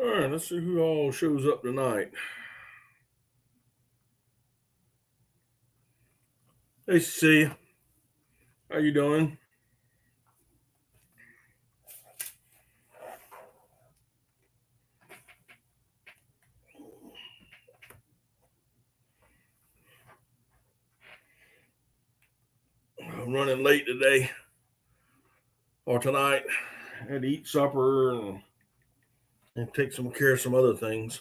All right, let's see who all shows up tonight. Hey, C. How you doing? I'm running late today or tonight. I had to eat supper and take some care of some other things.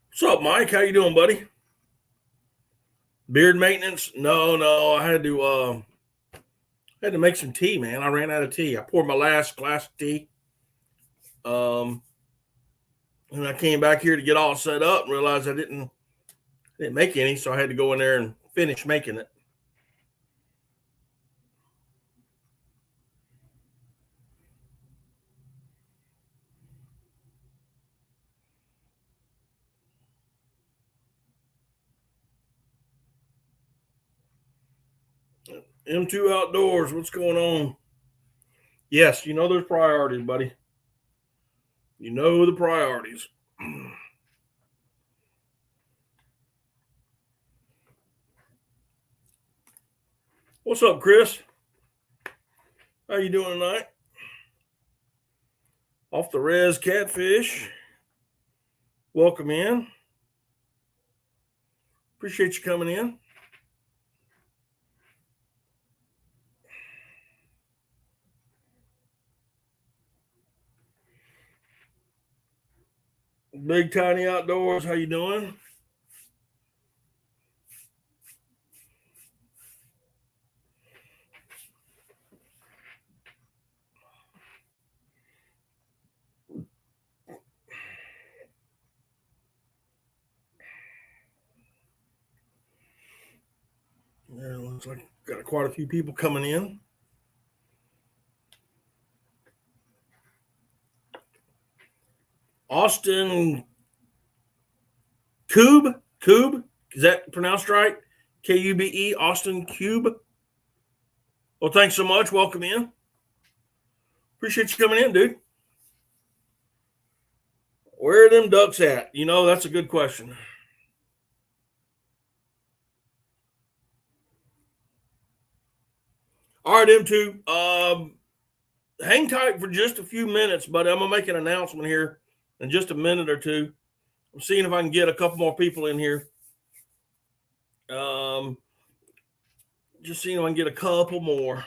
What's up, Mike? How you doing, buddy? Beard maintenance? No. I had to make some tea, man. I ran out of tea. I poured my last glass of tea. And I came back here to get all set up and realized I didn't make any, so I had to go in there and finish making it. M2 Outdoors, what's going on? Yes, you know there's priorities, buddy. You know the priorities. What's up, Chris? How you doing tonight? Off the res catfish. Welcome in. Appreciate you coming in. Big Tiny Outdoors, how you doing? Yeah, looks like got quite a few people coming in. Austin Cube, is that pronounced right? Kube, Austin Cube. Well, thanks so much. Welcome in. Appreciate you coming in, dude. Where are them ducks at? You know, that's a good question. All right, M2. Hang tight for just a few minutes, but I'm gonna make an announcement here in just a minute or two. I'm seeing if I can get a couple more people in here. Just seeing if I can get a couple more.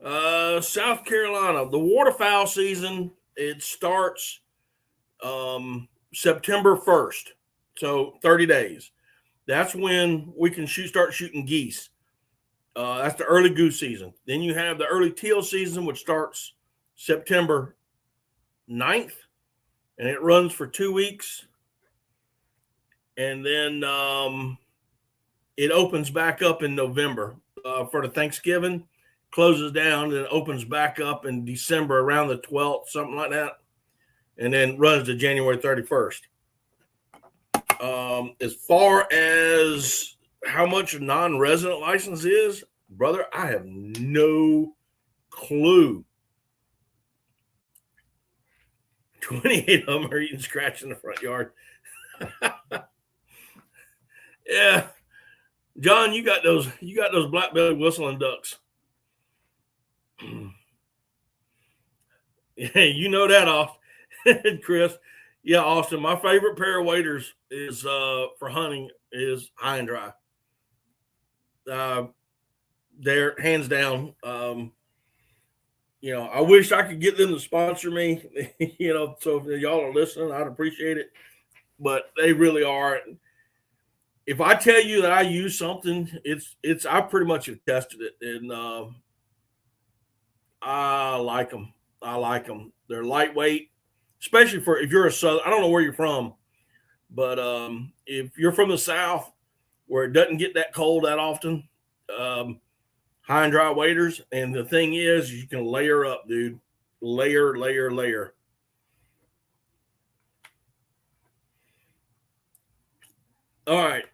South Carolina, the waterfowl season, it starts September 1st, so 30 days. That's when we can start shooting geese. That's the early goose season. Then you have the early teal season, which starts September 9th, and it runs for 2 weeks. And then it opens back up in November for the Thanksgiving, closes down, and opens back up in December around the 12th, something like that, and then runs to January 31st. As far as how much a non-resident license is, brother, I have no clue. 28 of them are eating scratch in the front yard. Yeah, John, you got those black-bellied whistling ducks. Yeah, you know that off, Chris. Yeah, Austin. My favorite pair of waders is for hunting is High and Dry. They're hands down. You know, I wish I could get them to sponsor me. You know, so if y'all are listening, I'd appreciate it. But they really are. If I tell you that I use something, it's I pretty much have tested it, and I like them. I like them. They're lightweight, especially for if you're a southern. I don't know where you're from, But if you're from the South, where it doesn't get that cold that often, high and dry waders. And the thing is, you can layer up, dude. Layer, layer, layer. All right.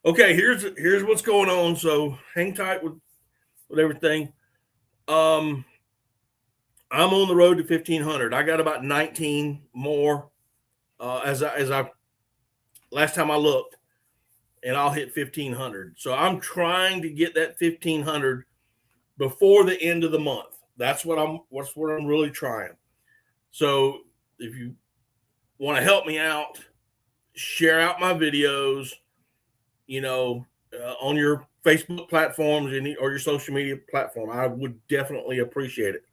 Okay, here's what's going on. So hang tight with everything. I'm on the road to 1,500. I got about 19 more as I last time I looked, and I'll hit 1,500. So I'm trying to get that 1,500 before the end of the month. That's what I'm really trying. So if you want to help me out, share out my videos, on your Facebook platforms or your social media platform. I would definitely appreciate it.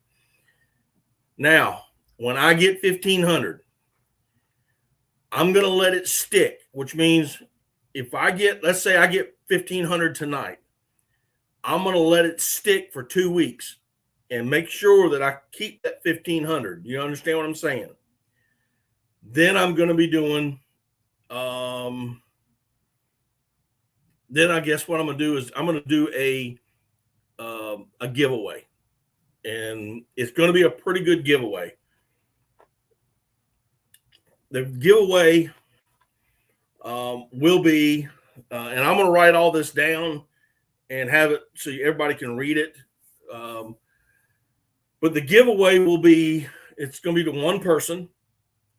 Now, when I get 1,500, I'm going to let it stick, which means if let's say I get 1,500 tonight, I'm going to let it stick for 2 weeks and make sure that I keep that 1,500. You understand what I'm saying? Then I'm going to be doing, then I guess what I'm going to do is I'm going to do a giveaway, and it's going to be a pretty good giveaway. The giveaway will be, and I'm going to write all this down and have it so everybody can read it. But the giveaway will be, it's going to be to one person.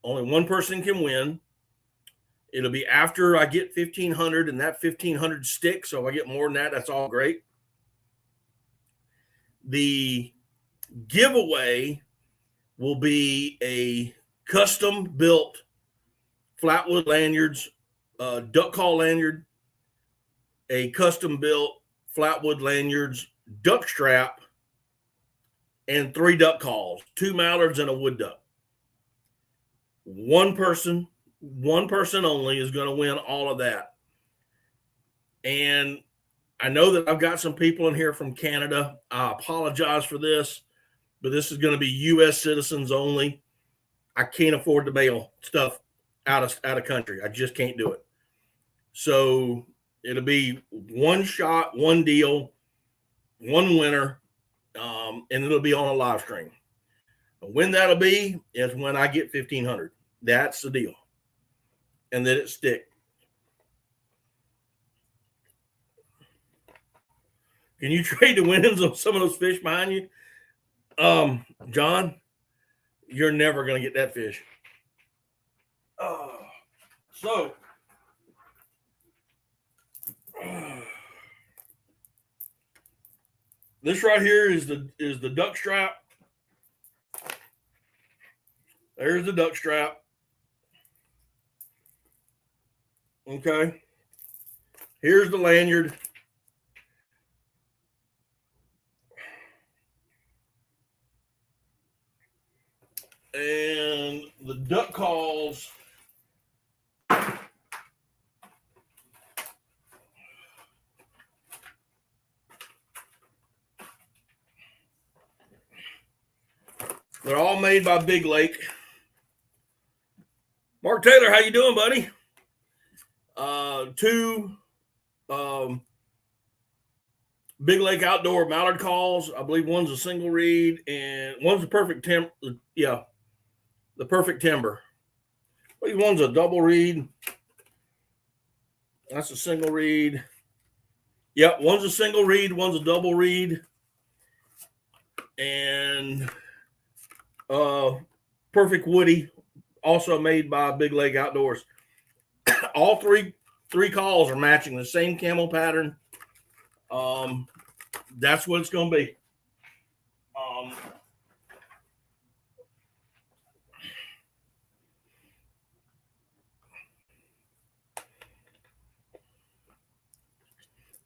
Only one person can win. It'll be after I get 1,500 and that 1,500 sticks. So if I get more than that, that's all great. The giveaway will be a custom built Flatwood Lanyards, duck call lanyard, a custom built Flatwood Lanyards duck strap, and 3 duck calls, 2 mallards and a wood duck. One person only is going to win all of that. And I know that I've got some people in here from Canada. I apologize for this, but this is going to be U.S. citizens only. I can't afford to mail stuff out of country. I just can't do it. So it'll be one shot, one deal, one winner, and it'll be on a live stream. But when that'll be is when I get 1,500. That's the deal. And then it stick. Can you trade the winnings on some of those fish behind you? John, you're never going to get that fish. So, this right here is the duck strap. There's the duck strap. Okay. Here's the lanyard. And the duck calls. They're all made by Big Lake. Mark Taylor, how you doing, buddy? 2 Big Lake Outdoor mallard calls. I believe one's a single reed and one's a perfect timber. Yeah, the perfect timber. I believe one's a double reed. That's a single reed. Yep, one's a single reed, one's a double reed. And perfect woody, also made by Big Lake Outdoors. All three calls are matching the same camel pattern. That's what it's going to be.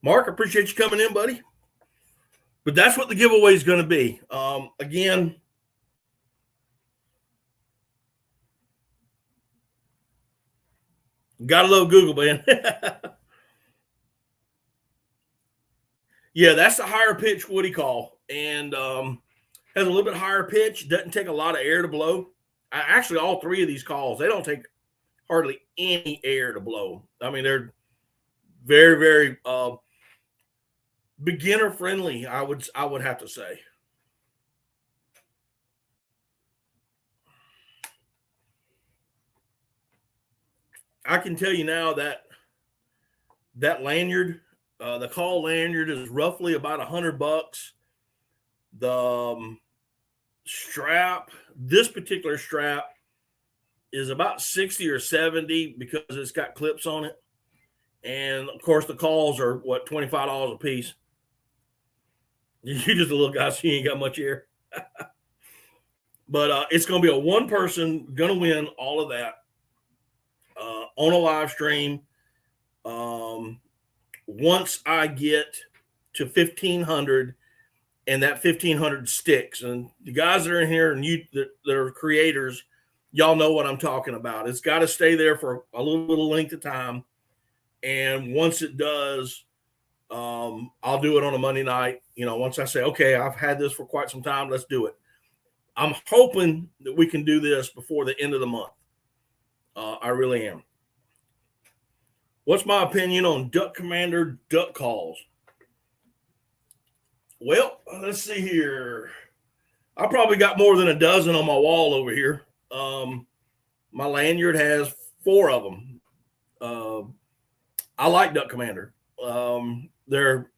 Mark, appreciate you coming in, buddy. But that's what the giveaway is going to be. Again, gotta love Google, man. Yeah, that's the higher pitch woody call, and has a little bit higher pitch. Doesn't take a lot of air to blow. Actually, all 3 of these calls, they don't take hardly any air to blow. I mean, they're very, very beginner friendly, I would have to say. I can tell you now that lanyard, the call lanyard, is roughly about $100. The strap, this particular strap, is about 60 or 70 because it's got clips on it. And of course, the calls are what, $25 a piece. You're just a little guy, so you ain't got much air. But it's going to be a one person going to win all of that on a live stream. Once I get to 1,500 and that 1,500 sticks, and the guys that are in here and you that are creators, y'all know what I'm talking about. It's got to stay there for a little length of time. And once it does, I'll do it on a Monday night. You know, once I say, okay, I've had this for quite some time, let's do it. I'm hoping that we can do this before the end of the month. I really am. What's my opinion on Duck Commander duck calls? Well, let's see here. I probably got more than a dozen on my wall over here. My lanyard has 4 of them. I like Duck Commander. They're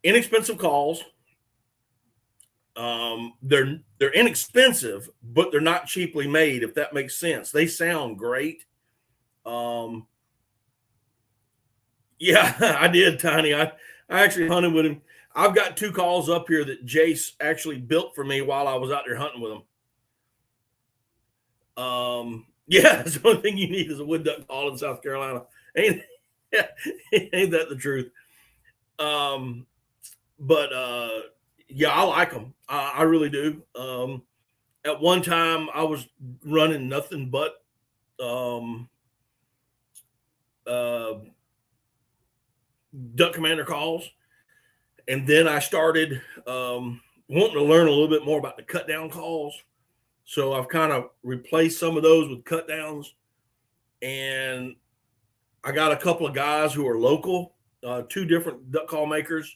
inexpensive calls. They're inexpensive, but they're not cheaply made, if that makes sense. They sound great. Yeah, I did, Tiny. I actually hunted with him. I've got 2 calls up here that Jace actually built for me while I was out there hunting with him. Yeah, that's the only thing you need is a wood duck call in South Carolina. Ain't that the truth? But yeah, I like them. I really do. At one time, I was running nothing but Duck Commander calls. And then I started wanting to learn a little bit more about the cut down calls. So I've kind of replaced some of those with cut downs. And I got a couple of guys who are local, 2 different duck call makers.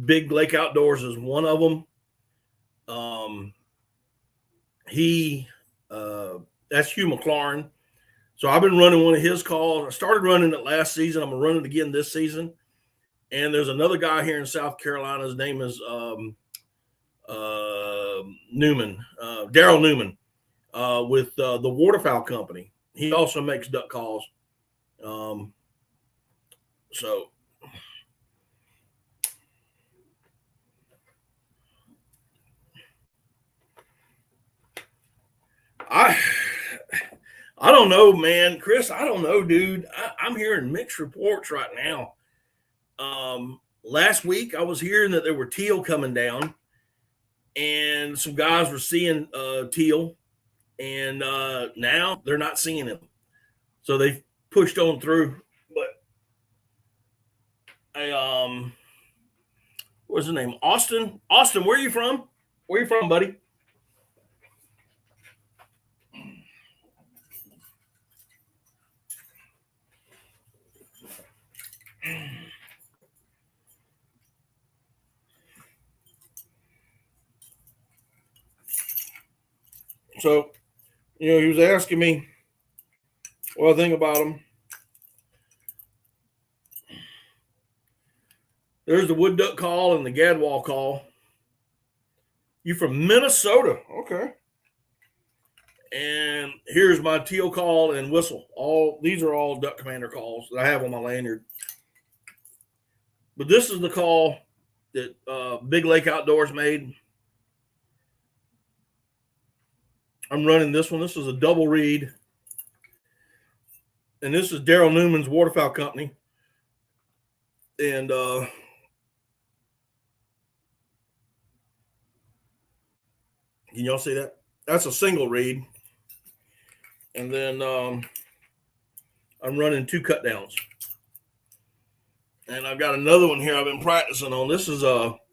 Big Lake Outdoors is one of them. That's Hugh McLaurin. So I've been running one of his calls. I started running it last season. I'm going to run it again this season. And there's another guy here in South Carolina. His name is Newman, Daryl Newman, with the Waterfowl company. He also makes duck calls. So I don't know, man. Chris, I don't know, dude. I'm hearing mixed reports right now. Last week I was hearing that there were teal coming down, and some guys were seeing teal, and now they're not seeing him. So they've pushed on through. But what's his name? Austin. Austin, where are you from? Where are you from, buddy? So, you know, he was asking me what I think about him. There's the wood duck call and the gadwall call. You from Minnesota? Okay. And here's my teal call and whistle. These are all Duck Commander calls that I have on my lanyard. But this is the call that Big Lake Outdoors made. I'm running this one. This is a double reed. And this is Daryl Newman's Waterfowl company. And can y'all see that? That's a single reed. And then I'm running 2 cut downs. And I've got another one here I've been practicing on. This is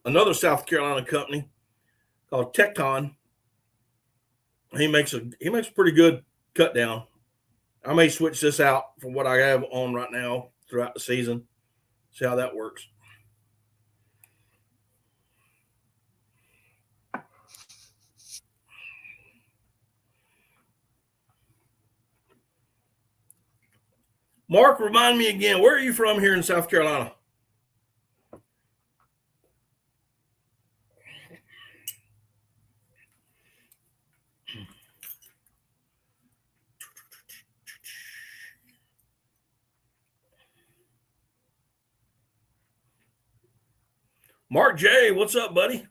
another South Carolina company called Tecton. He makes pretty good cut down. I may switch this out from what I have on right now throughout the season. See how that works. Mark, remind me again, where are you from here in South Carolina? Mark J, what's up, buddy?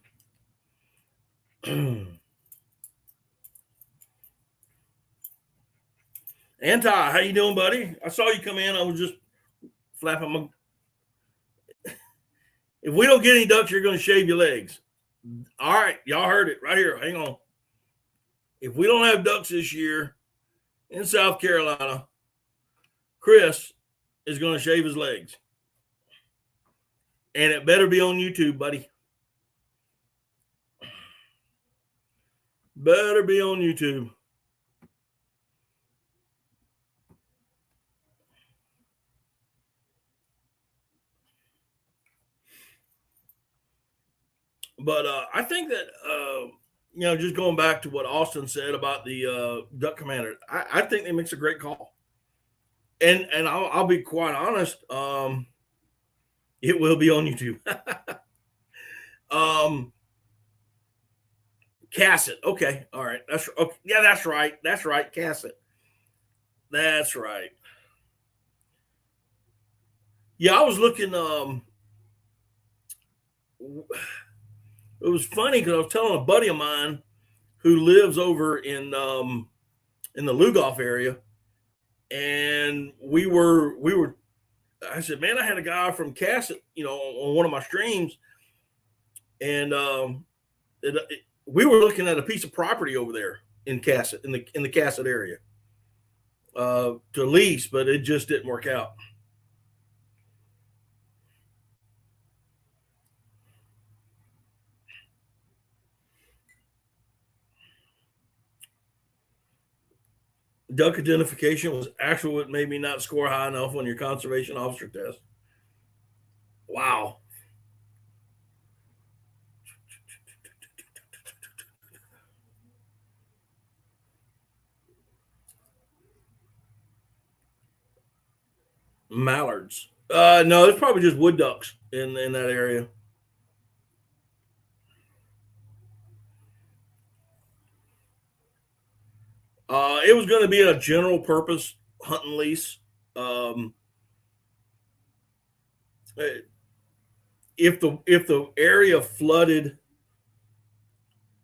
Anti, how you doing, buddy? I saw you come in. I was just flapping my. If we don't get any ducks, you're going to shave your legs. All right, y'all heard it right here. Hang on. If we don't have ducks this year in South Carolina, Chris is going to shave his legs. And it better be on YouTube, buddy. Better be on YouTube. But I think that, just going back to what Austin said about the Duck Commander, I think they makes a great call. And I'll be quite honest, it will be on YouTube. Cassett. Okay. All right. That's okay. Yeah, that's right. That's right. Cassett. That's right. Yeah, I was looking. It was funny because I was telling a buddy of mine who lives over in the Lugoff area, and we were. I said, man, I had a guy from Cassett, on one of my streams, and we were looking at a piece of property over there in Cassett, in the Cassett area, to lease, but it just didn't work out. Duck identification was actually what made me not score high enough on your conservation officer test. Wow. Mallards. No, it's probably just wood ducks in that area. It was going to be a general purpose hunting lease. If the area flooded,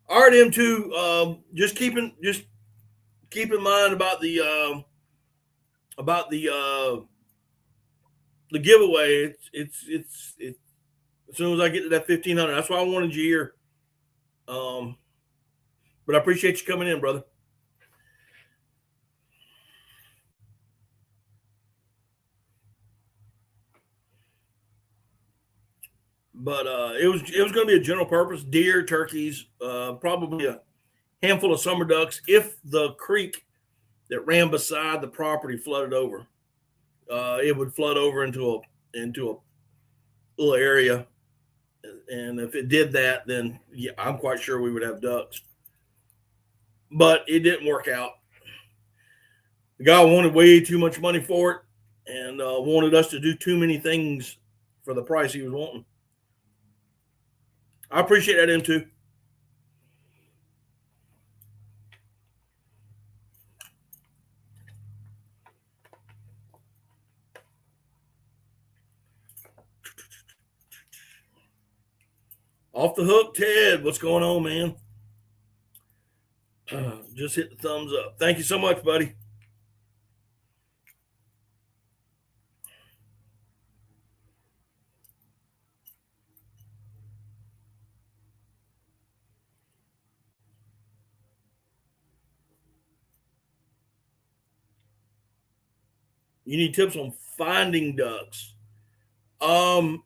all right, M2, just keep in mind about the giveaway. It's as soon as I get to that 1,500, that's why I wanted you here. But I appreciate you coming in, brother. But it was going to be a general purpose: deer, turkeys, probably a handful of summer ducks. If the creek that ran beside the property flooded over, it would flood over into a little area, and if it did that, then yeah, I'm quite sure we would have ducks. But it didn't work out. The guy wanted way too much money for it, and wanted us to do too many things for the price he was wanting. I appreciate that, M2. Off the hook, Ted. What's going on, man? Just hit the thumbs up. Thank you so much, buddy. You need tips on finding ducks. Okay.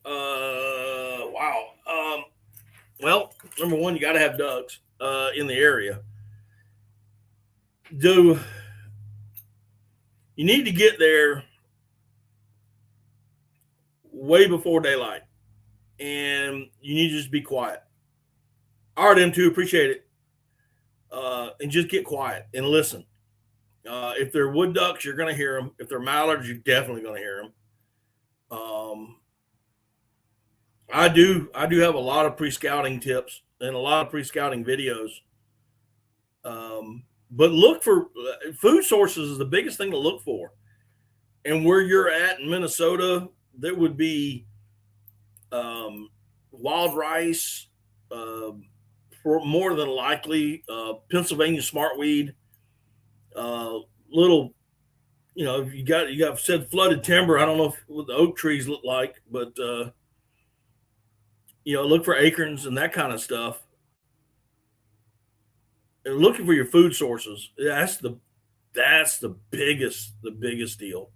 Wow. Well, number one, you got to have ducks in the area. You need to get there way before daylight, and you need to just be quiet. I heard them too. Appreciate it. And just get quiet and listen. If they're wood ducks, you're going to hear them. If they're mallards, you're definitely going to hear them. I do have a lot of pre-scouting tips and a lot of pre-scouting videos. But look for food sources is the biggest thing to look for. And where you're at in Minnesota, there would be wild rice, for more than likely Pennsylvania smartweed, little, you got said flooded timber. I don't know what the oak trees look like, but look for acorns and that kind of stuff. And looking for your food sources, that's the biggest deal.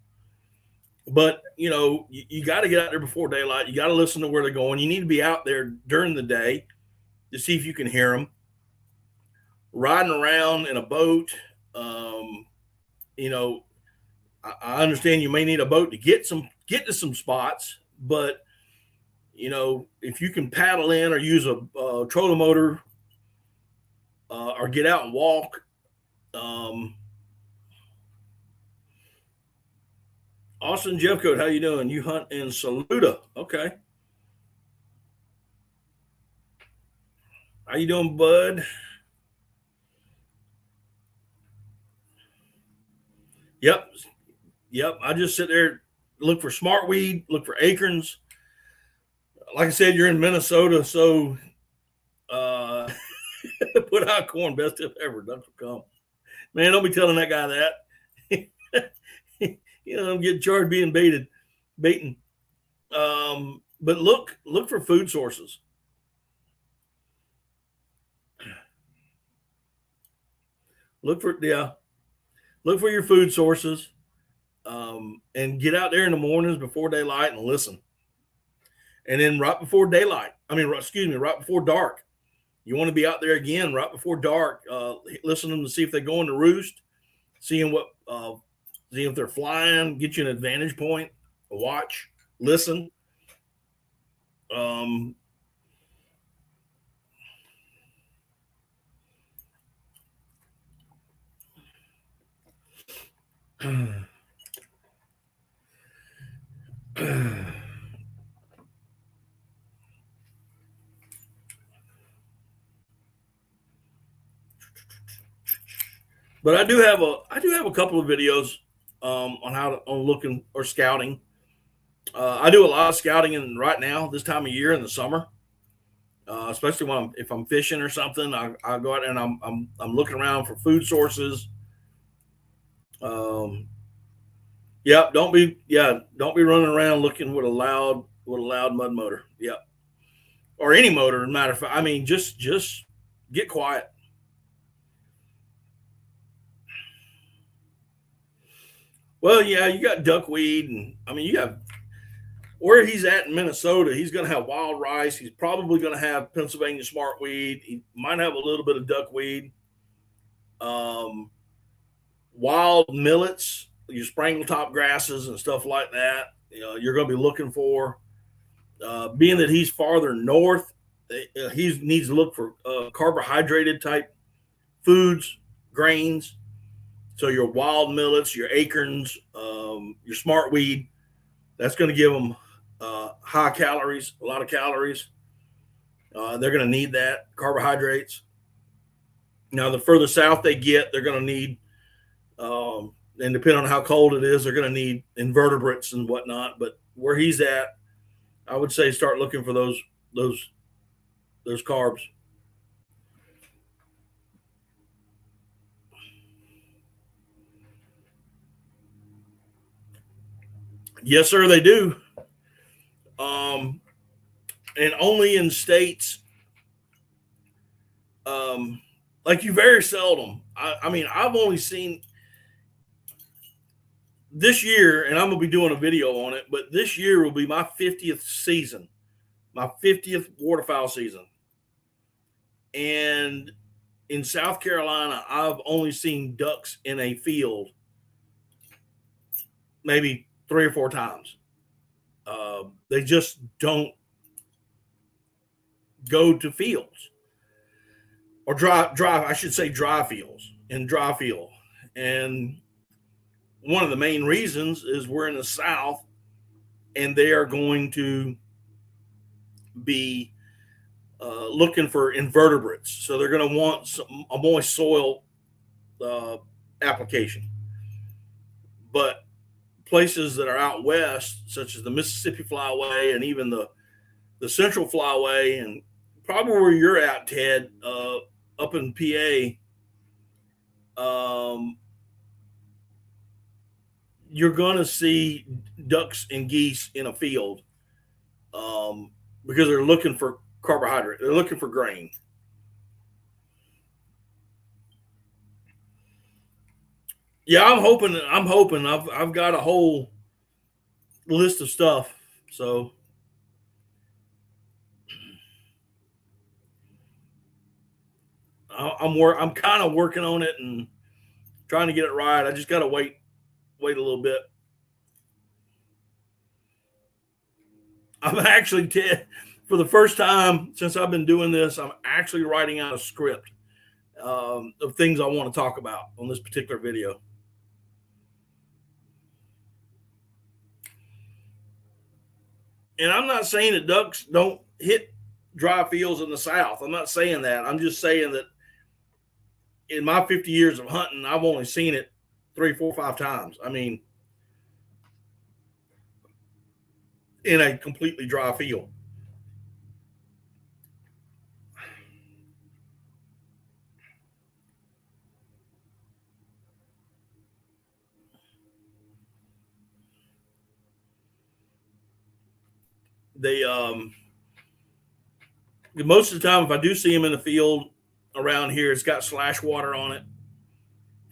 But you got to get out there before daylight. You got to listen to where they're going. You need to be out there during the day to see if you can hear them. Riding around in a boat, I understand you may need a boat to get to some spots, but if you can paddle in or use a trolling motor, or get out and walk. Austin Jeffcoat, how you doing? You hunt in Saluda. Okay. How you doing, bud? Yep. I just sit there, look for smartweed, look for acorns. Like I said, you're in Minnesota, so put out corn, best tip ever. Ducks will come. Man, don't be telling that guy that. I'm getting charged being baited. But look for food sources. Look for your food sources, and get out there in the mornings before daylight and listen. And then right before dark, you want to be out there again right before dark, listening to see if they go into roost, seeing if they're flying, get you an advantage point, watch, listen. But I do have a couple of videos on looking or scouting. I do a lot of scouting right now this time of year in the summer, especially if I'm fishing or something. I go out and I'm looking around for food sources. Don't be running around looking with a loud mud motor. Yep, or any motor. Matter of fact, I mean, just get quiet. Well, yeah, you got duckweed, and you got where he's at in Minnesota. He's going to have wild rice. He's probably going to have Pennsylvania smartweed. He might have a little bit of duckweed. Wild millets, your sprangle top grasses and stuff like that. You're going to be looking for. Being that he's farther north, he needs to look for carbohydrated type foods, grains. So your wild millets, your acorns, your smartweed, that's going to give them high calories, a lot of calories. They're going to need that, carbohydrates. Now, the further south they get, they're going to need, and depending on how cold it is, they're going to need invertebrates and whatnot. But where he's at, I would say start looking for those carbs. Yes, sir, they do. And only in states, like you very seldom. I've only seen this year, and I'm going to be doing a video on it, but this year will be my 50th season, my 50th waterfowl season. And in South Carolina, I've only seen ducks in a field maybe 3 or 4 times. They just don't go to fields or dry. I should say dry fields and dry field. And one of the main reasons is we're in the South, and they are going to be looking for invertebrates. So they're going to want a moist soil application. But places that are out west, such as the Mississippi Flyway and even the Central Flyway, and probably where you're at, Ted, up in PA, you're going to see ducks and geese in a field because they're looking for carbohydrate. They're looking for grain. Yeah, I'm hoping. I've got a whole list of stuff. So I'm kind of working on it and trying to get it right. I just got to wait a little bit. I'm actually, Ted, for the first time since I've been doing this, I'm actually writing out a script of things I want to talk about on this particular video. And I'm not saying that ducks don't hit dry fields in the South. I'm not saying that. I'm just saying that in my 50 years of hunting, I've only seen it 3, 4, 5 times. I mean, in a completely dry field. They most of the time, if I do see them in the field around here, it's got slash water on it,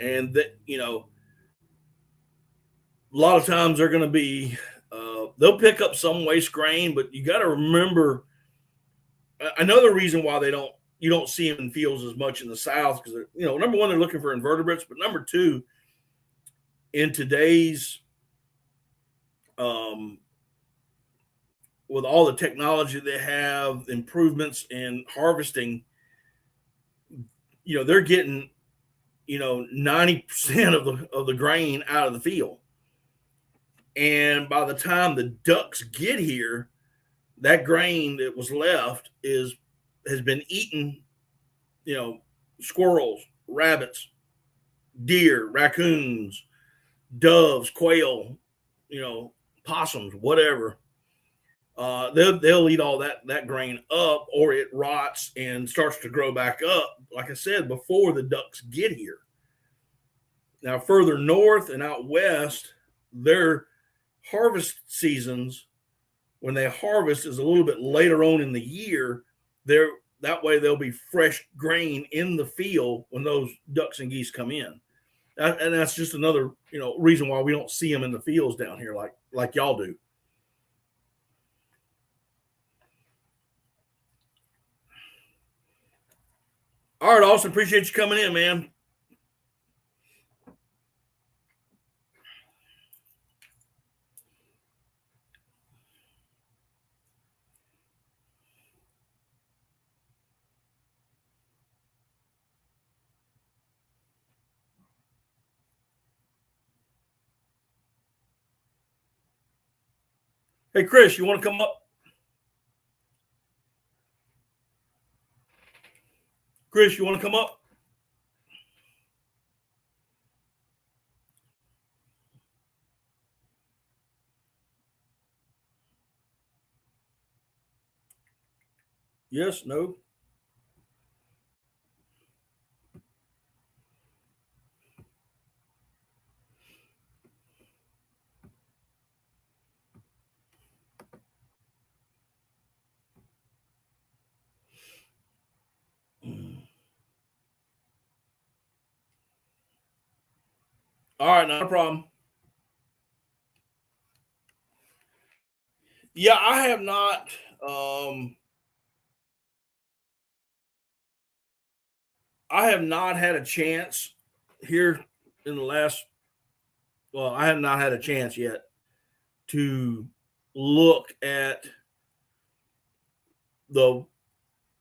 and that, you know, a lot of times they're going to be they'll pick up some waste grain, but you got to remember another reason why you don't see them in fields as much in the South, because, you know, number one, they're looking for invertebrates, but number two, in today's with all the technology they have, improvements in harvesting, you know, they're getting, you know, 90% of the grain out of the field. And by the time the ducks get here, that grain that was left has been eaten, you know, squirrels, rabbits, deer, raccoons, doves, quail, you know, possums, whatever. They'll eat all that grain up, or it rots and starts to grow back up, like I said, before the ducks get here. Now, further north and out west, their harvest seasons, when they harvest, is a little bit later on in the year. That way there'll be fresh grain in the field when those ducks and geese come in. And that's just another, you know, reason why we don't see them in the fields down here like y'all do. All right, Austin, appreciate you coming in, man. Hey, Chris, you want to come up? Chris, you want to come up? Yes, no. All right, not a problem. Yeah, I have not. I have not had a chance here in the last, well, I have not had a chance yet to look at the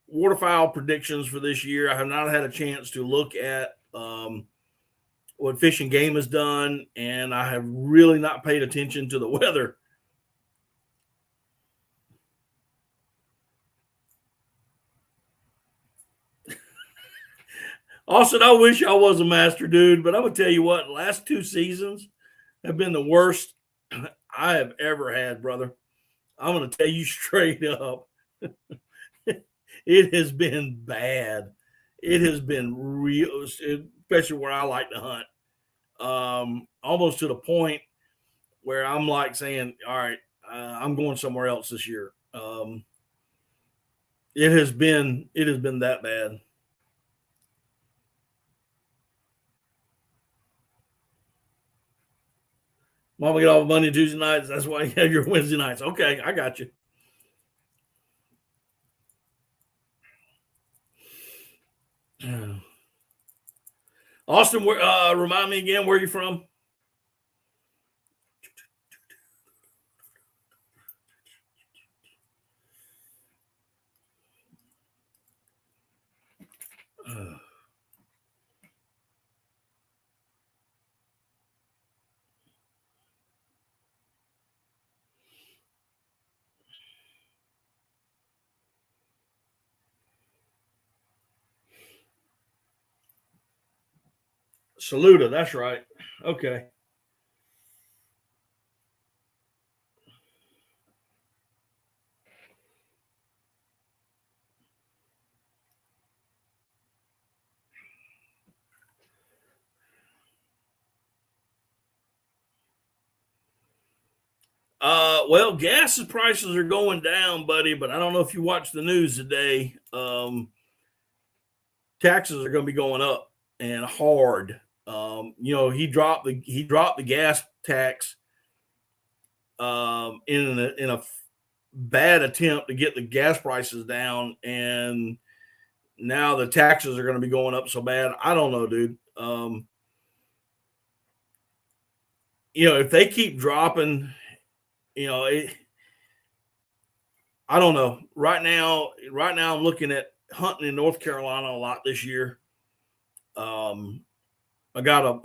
waterfowl predictions for this year. I have not had a chance to look at what Fish and Game has done, and I have really not paid attention to the weather. Austin, I wish I was a master dude, but I'm going to tell you what, the last 2 seasons have been the worst I have ever had, brother. I'm going to tell you straight up. It has been bad. It has been real, especially where I like to hunt. Almost to the point where I'm like saying, all right, I'm going somewhere else this year. It has been that bad. Mama get off Monday and Tuesday nights. That's why you have your Wednesday nights. Okay, I got you. Austin, remind me again where you're from. Saluda, that's right. Okay. Well, gas prices are going down, buddy, but I don't know if you watched the news today. Taxes are going to be going up and hard. He dropped the gas tax in a bad attempt to get the gas prices down, and now the taxes are going to be going up so bad. I don't know, dude. If they keep dropping, I don't know. Right now I'm looking at hunting in North Carolina a lot this year. I got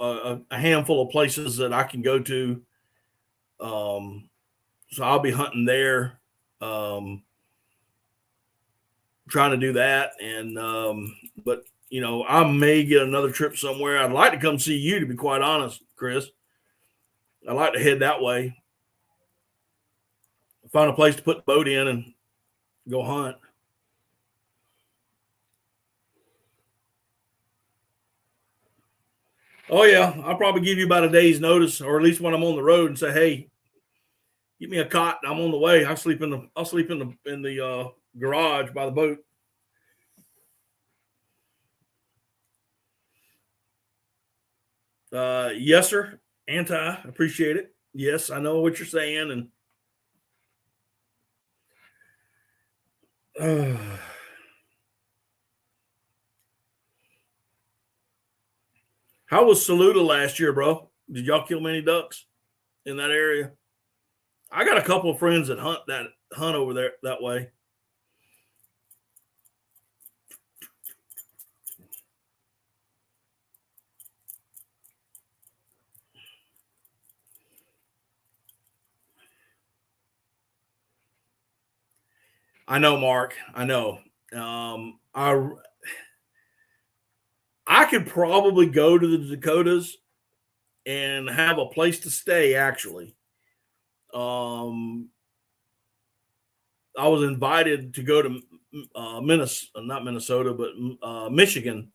a handful of places that I can go to. So I'll be hunting there, trying to do that. And, but I may get another trip somewhere. I'd like to come see you, to be quite honest, Chris. I'd like to head that way. Find a place to put the boat in and go hunt. Oh yeah, I'll probably give you about a day's notice, or at least when I'm on the road, and say, "Hey, get me a cot. I'm on the way. I'll sleep in the garage by the boat." Yes, sir. Appreciate it. Yes, I know what you're saying, and how was Saluda last year, bro? Did y'all kill many ducks in that area? I got a couple of friends that hunt over there that way. I know, Mark. I know. I could probably go to the Dakotas and have a place to stay. Actually, I was invited to go to not Minnesota, but Michigan,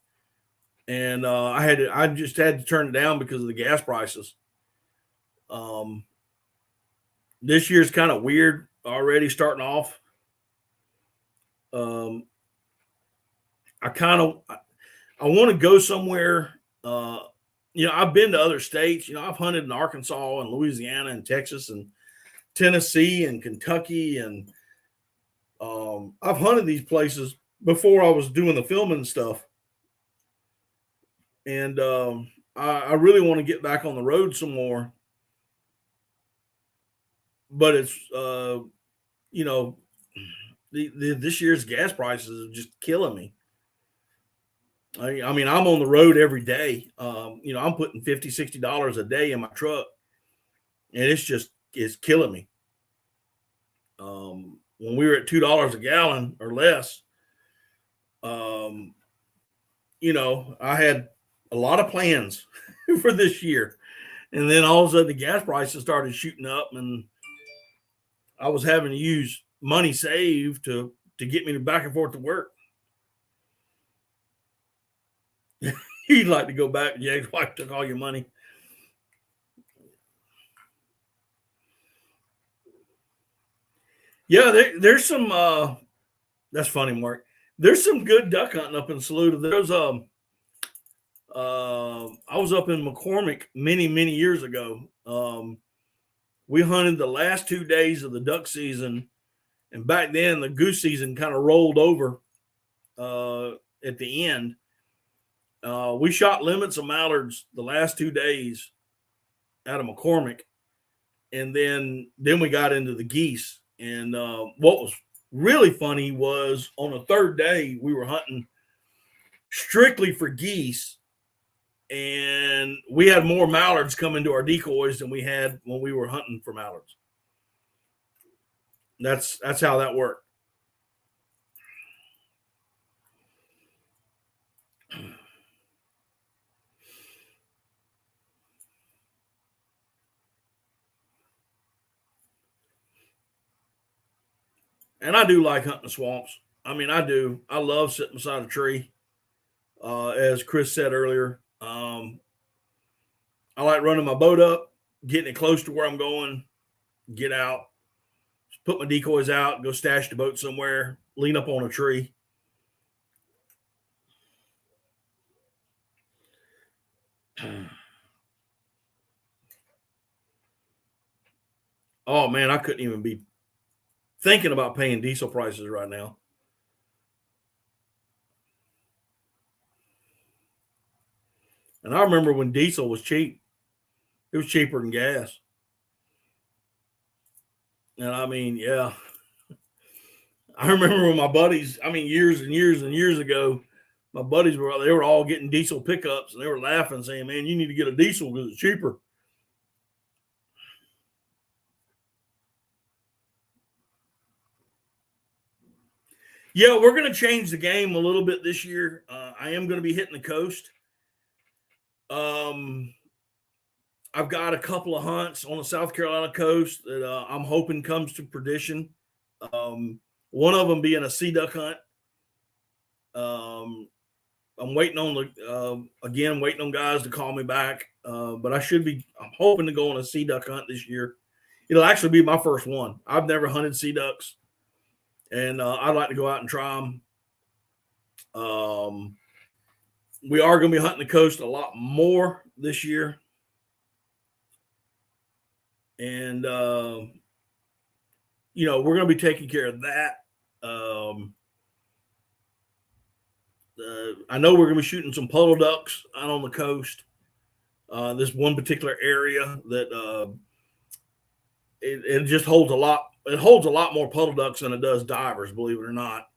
and I just had to turn it down because of the gas prices. This year's kind of weird already starting off. I want to go somewhere. I've been to other states. I've hunted in Arkansas and Louisiana and Texas and Tennessee and Kentucky, and I've hunted these places before I was doing the filming stuff. And I really want to get back on the road some more. But it's, you know, this year's gas prices are just killing me. I mean, I'm on the road every day. You know, I'm putting $50, $60 a day in my truck, and it's killing me. When we were at $2 a gallon or less, you know, I had a lot of plans for this year. And then all of a sudden the gas prices started shooting up, and I was having to use money saved to get me back and forth to work. You'd like to go back and your ex-wife took all your money. Yeah, there's some that's funny, Mark. There's some good duck hunting up in Saluda. There's I was up in McCormick many years ago. We hunted the last 2 days of the duck season, and back then the goose season kind of rolled over at the end. We shot limits of mallards the last 2 days out of McCormick, and then we got into the geese. And what was really funny was on the third day we were hunting strictly for geese, and we had more mallards come into our decoys than we had when we were hunting for mallards. That's how that worked. And I do like hunting the swamps. I mean, I do. I love sitting beside a tree. As Chris said earlier, I like running my boat up, getting it close to where I'm going, get out, put my decoys out, go stash the boat somewhere, lean up on a tree. Oh man, I couldn't even be thinking about paying diesel prices right now. And I remember when diesel was cheap. It was cheaper than gas. And I mean, yeah. I remember when my buddies, I mean, years and years ago, my buddies were all getting diesel pickups, and they were laughing, saying, "Man, you need to get a diesel because it's cheaper." Yeah, we're going to change the game a little bit this year. I am going to be hitting the coast. I've got a couple of hunts on the South Carolina coast that I'm hoping comes to fruition. One of them being a sea duck hunt. I'm waiting on waiting on guys to call me back. But I'm hoping to go on a sea duck hunt this year. It'll actually be my first one. I've never hunted sea ducks, and I'd like to go out and try them. We are going to be hunting the coast a lot more this year. And, you know, we're going to be taking care of that. I know we're going to be shooting some puddle ducks out on the coast. This one particular area that it just holds a lot. It holds a lot more puddle ducks than it does divers, believe it or not.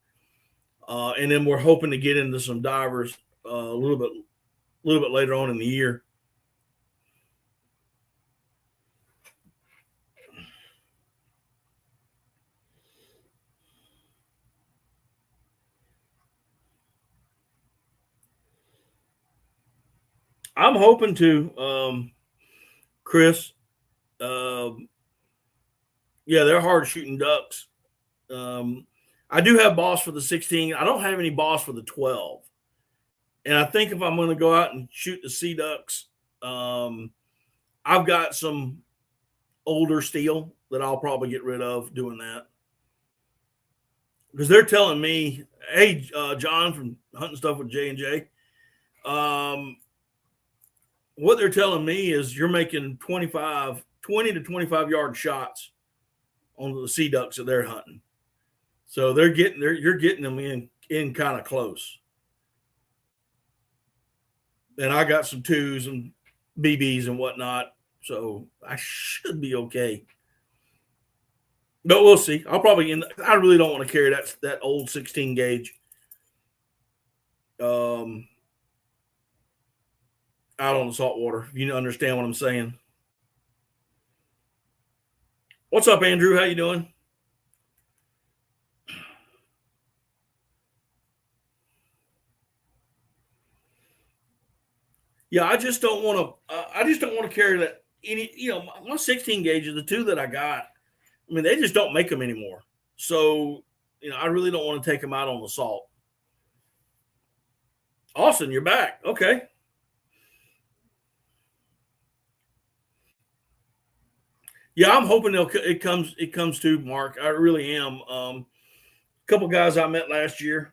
And then we're hoping to get into some divers a little bit later on in the year. I'm hoping to, Chris. Yeah, they're hard shooting ducks. I do have boss for the 16. I don't have any boss for the 12. And I think if I'm going to go out and shoot the sea ducks, I've got some older steel that I'll probably get rid of doing that. Because they're telling me, hey, John from Hunting Stuff with J&J, what they're telling me is you're making 20 to 25 yard shots on the sea ducks that they're hunting. So you're getting them in kind of close. and I got some 2s and BBs and whatnot, so I should be okay. But we'll see. I'll probably I really don't want to carry that old 16 gauge out on the saltwater. You understand what I'm saying? What's up, Andrew? How you doing? Yeah, I just don't want to carry that my 16 gauges, the 2 that I got. I mean, they just don't make them anymore. So, I really don't want to take them out on the salt. Austin, you're back. Okay. Yeah, I'm hoping it comes to Mark. I really am. A couple guys I met last year.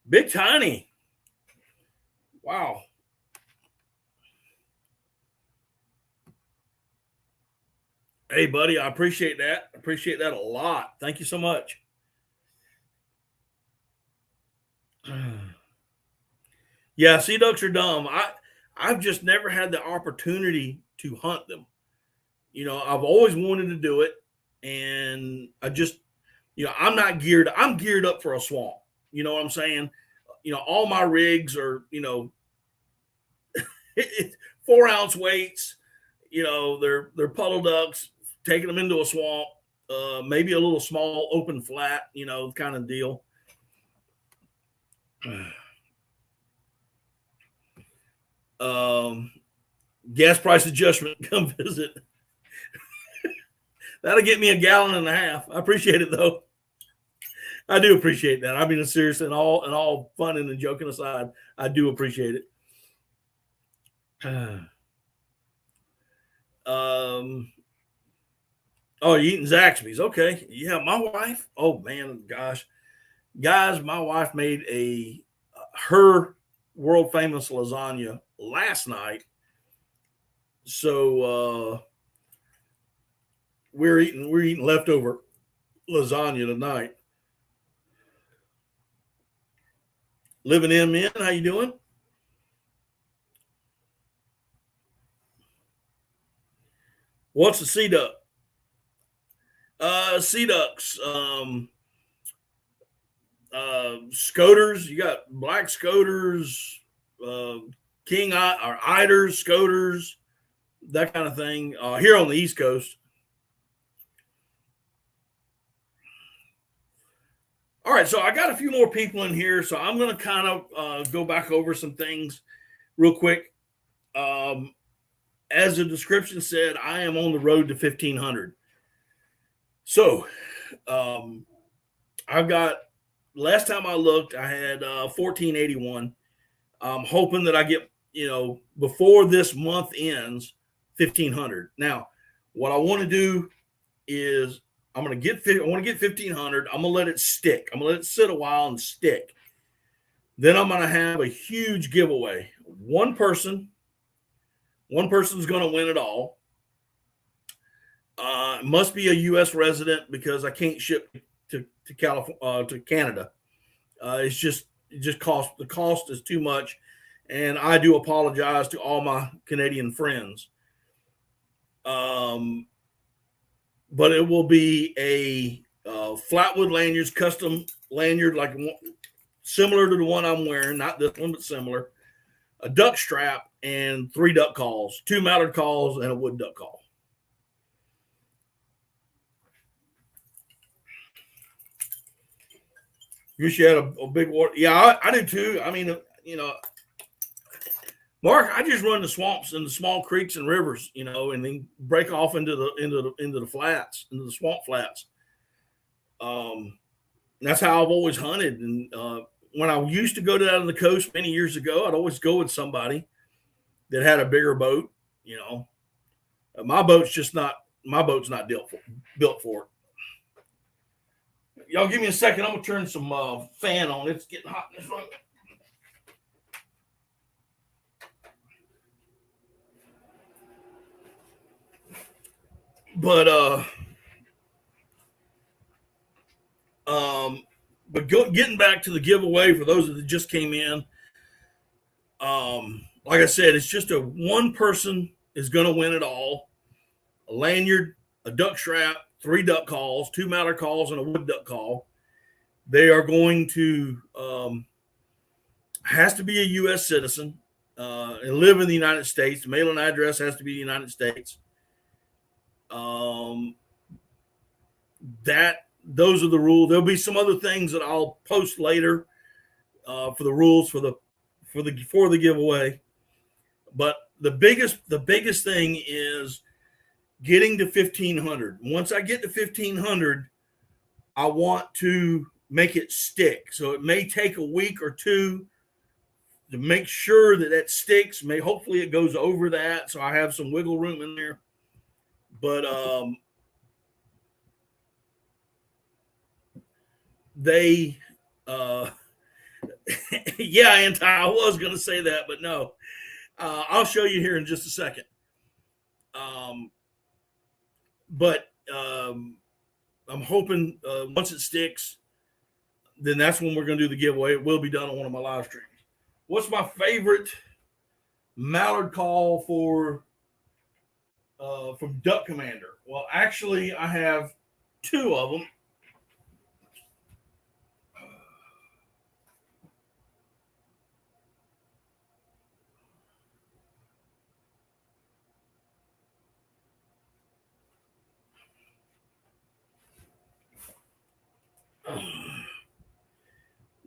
Big Tiny. Wow. Hey, buddy, I appreciate that. I appreciate that a lot. Thank you so much. Yeah, sea ducks are dumb. I've just never had the opportunity to hunt them. I've always wanted to do it, and I just, I'm not geared. I'm geared up for a swamp. You know what I'm saying? All my rigs are, 4-ounce weights. They're puddle ducks, taking them into a swamp, maybe a little small open flat, kind of deal. Gas price adjustment, come visit. That'll get me 1.5 gallons. I appreciate it, though. I do appreciate that. I mean, serious and all fun and joking aside, I do appreciate it. Oh, you're eating Zaxby's. Okay. Yeah, my wife. Oh man, gosh. Guys, my wife made her world famous lasagna last night. So we're eating leftover lasagna tonight. Living in, man. How you doing? What's a sea duck? Sea ducks. Scoters. You got black scoters, king or eiders, scoters, that kind of thing. Here on the East Coast. All right, so I got a few more people in here, so I'm going to kind of go back over some things real quick. As the description said, I am on the road to 1,500. So I've got, last time I looked, I had 1,481. I'm hoping that I get, before this month ends, 1,500. Now, what I want to do is I want to get 1,500. I'm going to let it stick. I'm going to let it sit a while and stick. Then I'm going to have a huge giveaway. One person's going to win it all. It must be a U.S. resident because I can't ship to California, to Canada. It just cost, the cost is too much. And I do apologize to all my Canadian friends. But it will be a Flatwood Lanyards custom lanyard, like similar to the one I'm wearing, not this one, but similar. A duck strap and 3 duck calls, 2 mallard calls, and a wood duck call. You should have a big water. Yeah, I do too. I mean, Mark, I just run the swamps and the small creeks and rivers, and then break off into the flats, into the swamp flats. That's how I've always hunted. And when I used to go down to the coast many years ago, I'd always go with somebody that had a bigger boat. My boat's not built for it. Y'all give me a second. I'm gonna turn some fan on. It's getting hot in this room. But getting back to the giveaway for those that just came in, Like I said, it's just a one person is going to win it all. A lanyard, a duck strap, 3 duck calls, 2 mallard calls, and a wood duck call. They are going to has to be a U.S. citizen and live in the United States. The mailing address has to be the United States. Those are the rules. There'll be some other things that I'll post later for the rules for the giveaway. But the biggest thing is getting to 1,500. Once I get to 1,500, I want to make it stick. So it may take a week or two to make sure that sticks. Hopefully it goes over that, so I have some wiggle room in there. But they yeah, I was going to say that, but no. I'll show you here in just a second. But I'm hoping once it sticks, then that's when we're going to do the giveaway. It will be done on one of my live streams. What's my favorite mallard call from Duck Commander? Well, actually, I have 2 of them.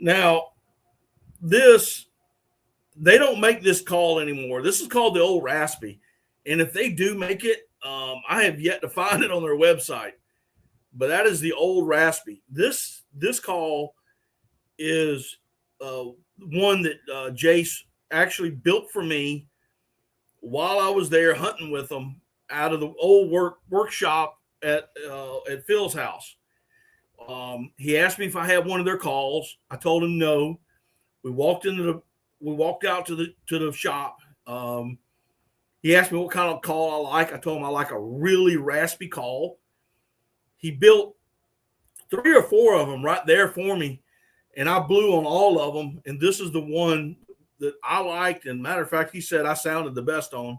Now, they don't make this call anymore. This is called the old raspy. And if they do make it, I have yet to find it on their website. But that is the old raspy. This call is one that Jace actually built for me while I was there hunting with them out of the old workshop at Phil's house. He asked me if I had one of their calls. I told him no. We walked out to the shop. He asked me what kind of call I like. I told him I like a really raspy call. He built 3 or 4 of them right there for me, and I blew on all of them. And this is the one that I liked. And matter of fact, he said I sounded the best on.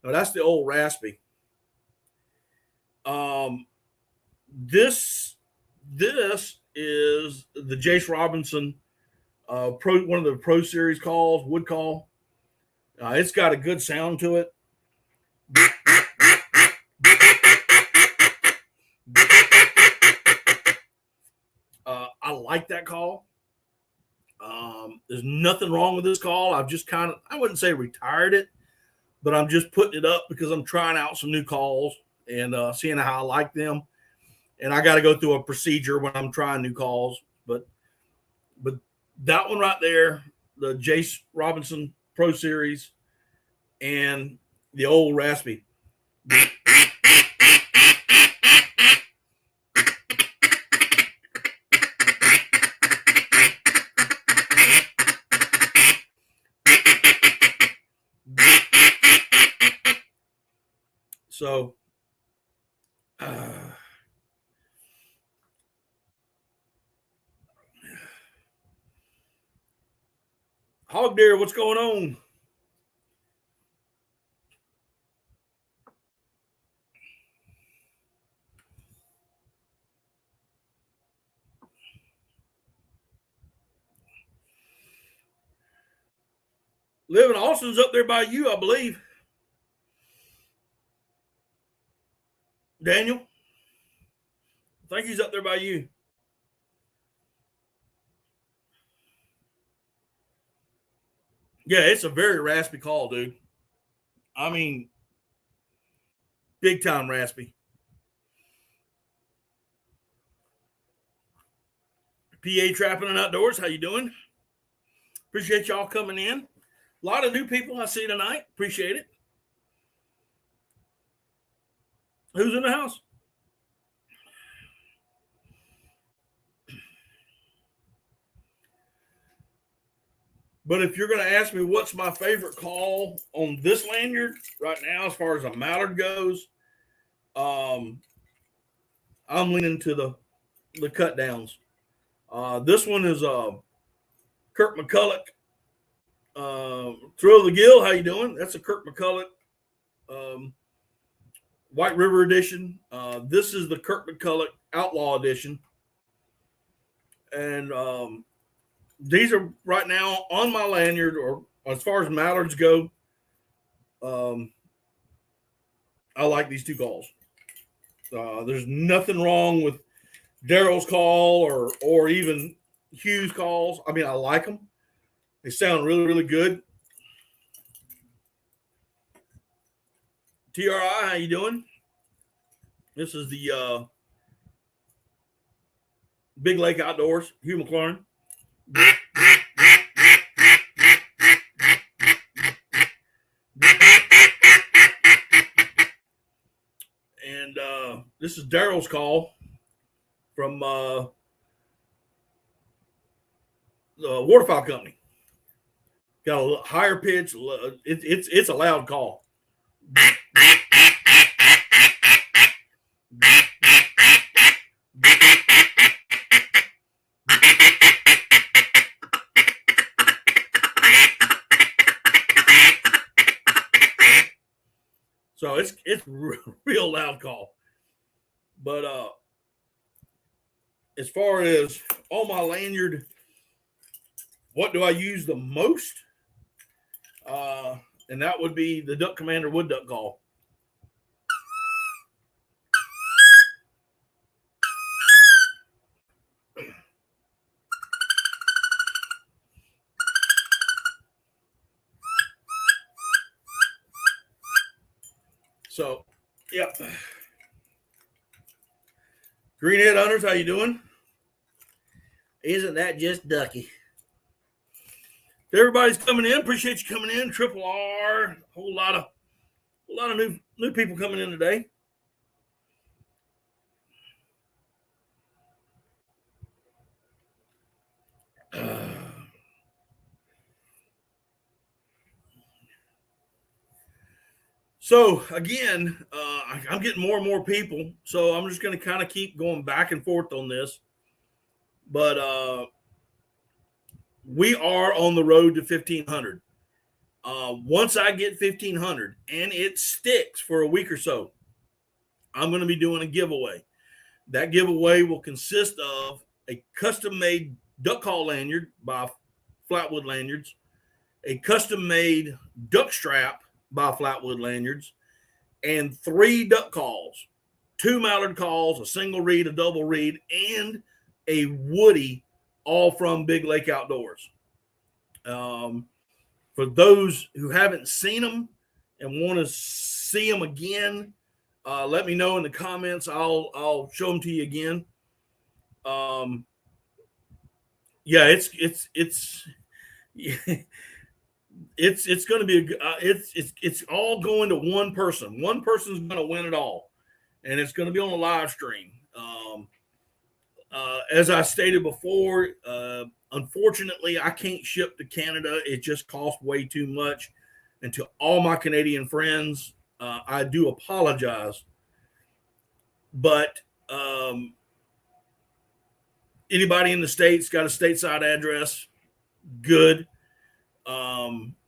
Now, that's the old raspy. This is the Jace Robinson one of the Pro Series calls, wood call. It's got a good sound to it. I like that call. There's nothing wrong with this call. I've just I wouldn't say retired it, but I'm just putting it up because I'm trying out some new calls and seeing how I like them. And I got to go through a procedure when I'm trying new calls. But that one right there, the Jace Robinson Pro Series and the old raspy. So, Hog Deer, what's going on? Living Austin's up there by you, I believe. Daniel, I think he's up there by you. Yeah, it's a very raspy call, dude. I mean, big time raspy. PA Trapping and Outdoors, how you doing? Appreciate y'all coming in. A lot of new people I see tonight. Appreciate it. Who's in the house? But if you're going to ask me what's my favorite call on this lanyard right now, as far as a mallard goes, I'm leaning to the cut downs. This one is Kurt McCulloch Thrill of the Gill, how you doing? That's a Kirk McCulloch White River edition. This is the Kirk McCulloch Outlaw edition. And these are right now on my lanyard, or as far as mallards go. I like these two calls. There's nothing wrong with Daryl's call or even Hugh's calls. I mean, I like them. They sound really, really good. TRI, how you doing? This is the Big Lake Outdoors, Hugh McLaurin. And this is Daryl's call from the Waterfowl Company. Got a little higher pitch. It's a loud call. So it's real loud call. But as far as on my lanyard, what do I use the most? And that would be the Duck Commander Wood Duck call. So, yep. Greenhead Hunters, how you doing? Isn't that just ducky? Everybody's coming in. Appreciate you coming in. Triple R. A whole lot of new people coming in today. So again, I'm getting more and more people. So I'm just going to kind of keep going back and forth on this. But we are on the road to 1,500. Once I get 1,500 and it sticks for a week or so, I'm going to be doing a giveaway. That giveaway will consist of a custom-made duck call lanyard by Flatwood Lanyards, a custom-made duck strap by Flatwood Lanyards, and 3 duck calls, 2 mallard calls, a single reed, a double reed, and a woody, all from Big Lake Outdoors. For those who haven't seen them and want to see them again, let me know in the comments. I'll show them to you again. Yeah, it's going to be it's all going to one person. One person's going to win it all, and it's going to be on a live stream. As I stated before, unfortunately, I can't ship to Canada. It just costs way too much. And to all my Canadian friends, I do apologize. But anybody in the States got a stateside address, good.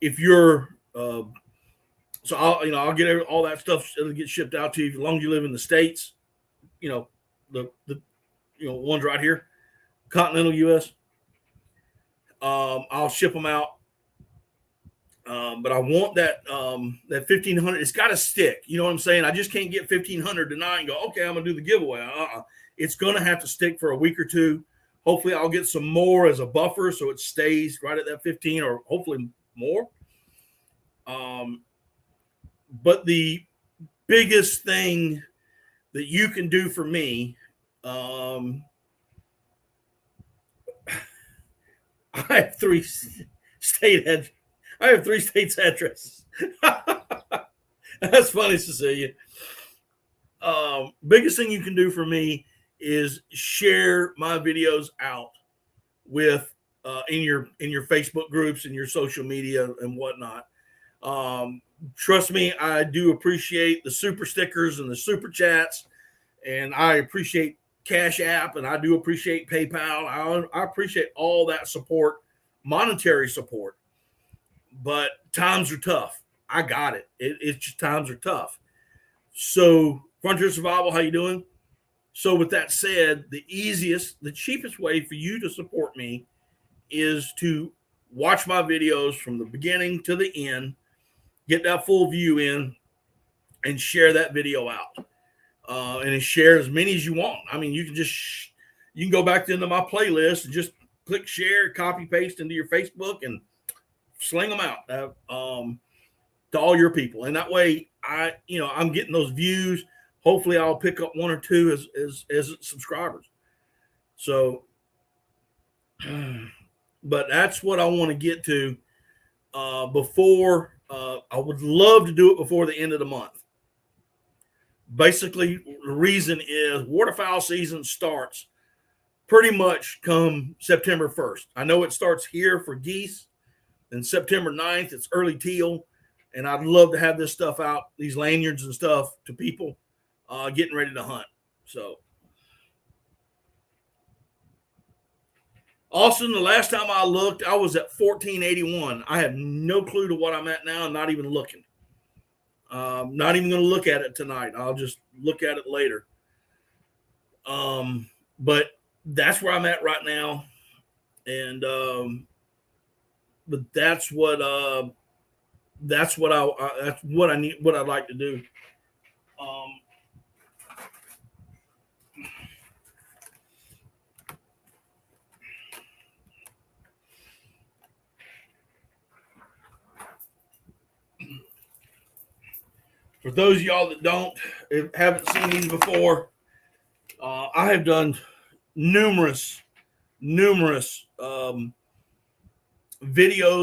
If you're so I'll get all that stuff. It'll get shipped out to you as long as you live in the States. The ones right here, continental U.S. I'll ship them out. But I want that 1,500. It's got to stick. You know what I'm saying? I just can't get 1,500 tonight and go, okay, I'm gonna do the giveaway. It's gonna have to stick for a week or two. Hopefully, I'll get some more as a buffer so it stays right at that 15, or hopefully more. But the biggest thing that you can do for me, I have 3 states addresses. That's funny, Cecilia. Biggest thing you can do for me is share my videos out with in your Facebook groups and your social media and whatnot. Trust me, I do appreciate the super stickers and the super chats, and I appreciate Cash App, and I do appreciate PayPal. I appreciate all that support, monetary support. but times are tough. I got it. It's just times are tough. So, Frontier Survival, how you doing? So, with that said, the cheapest way for you to support me is to watch my videos from the beginning to the end, get that full view in, and share that video out. And share as many as you want. I mean, you can go back into my playlist and just click share, copy, paste into your Facebook, and sling them out to all your people. And that way, I'm getting those views. Hopefully, I'll pick up one or two as subscribers. So, but that's what I want to get to before. I would love to do it before the end of the month. Basically, the reason is waterfowl season starts pretty much come September 1st. I know it starts here for geese, and September 9th, it's early teal, and I'd love to have this stuff out, these lanyards and stuff, to people getting ready to hunt. So, Austin, the last time I looked, I was at 1481. I have no clue to what I'm at now. I'm not even looking. Not even going to look at it tonight. I'll just look at it later. But that's where I'm at right now. And, but that's what I need, what I'd like to do. For those of y'all that haven't seen these before, I have done numerous videos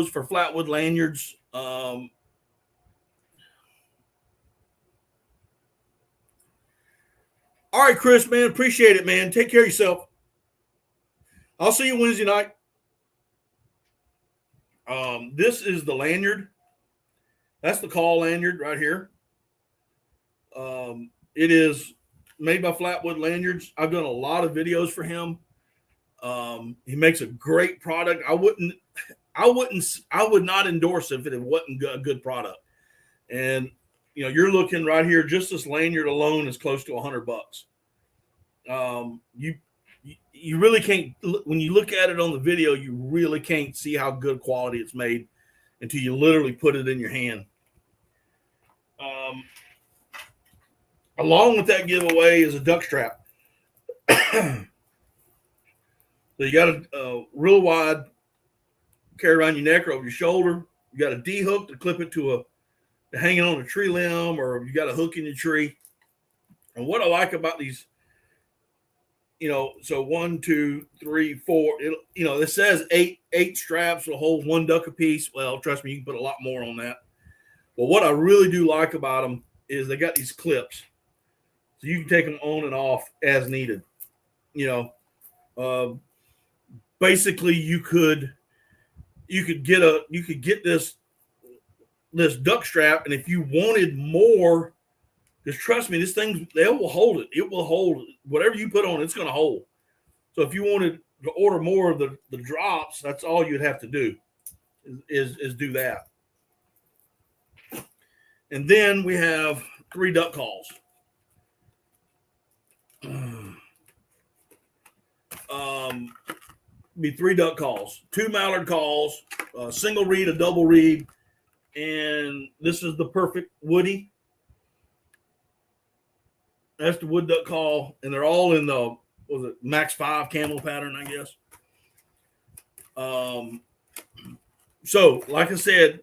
for Flatwood Lanyards. All right, Chris, man, appreciate it, man. Take care of yourself. I'll see you Wednesday night. This is the lanyard. That's the call lanyard right here. It is made by Flatwood Lanyards. I've done a lot of videos for him. He makes a great product. I would not endorse it if it wasn't a good product. And you're looking right here. Just this lanyard alone is close to $100. You really can't, when you look at it on the video, you really can't see how good quality it's made until you literally put it in your hand. Along with that giveaway is a duck strap. So you got a real wide carry around your neck or over your shoulder. You got a D hook to clip it to hang it on a tree limb, or you got a hook in your tree. And what I like about these, so 1, 2, 3, 4, it says eight straps will hold one duck a piece. Well, trust me, you can put a lot more on that. But what I really do like about them is they got these clips. So you can take them on and off as needed. Basically you could get this duck strap, and if you wanted more, because trust me, this thing, they will hold it. It will hold whatever you put on. It's going to hold. So if you wanted to order more of the drops, that's all you'd have to do is do that. And then we have 3 duck calls. Be 3 duck calls, 2 mallard calls, a single reed, a double reed, and this is the perfect woody. That's the wood duck call, and they're all in the Max 5 camo pattern, I guess. So like I said,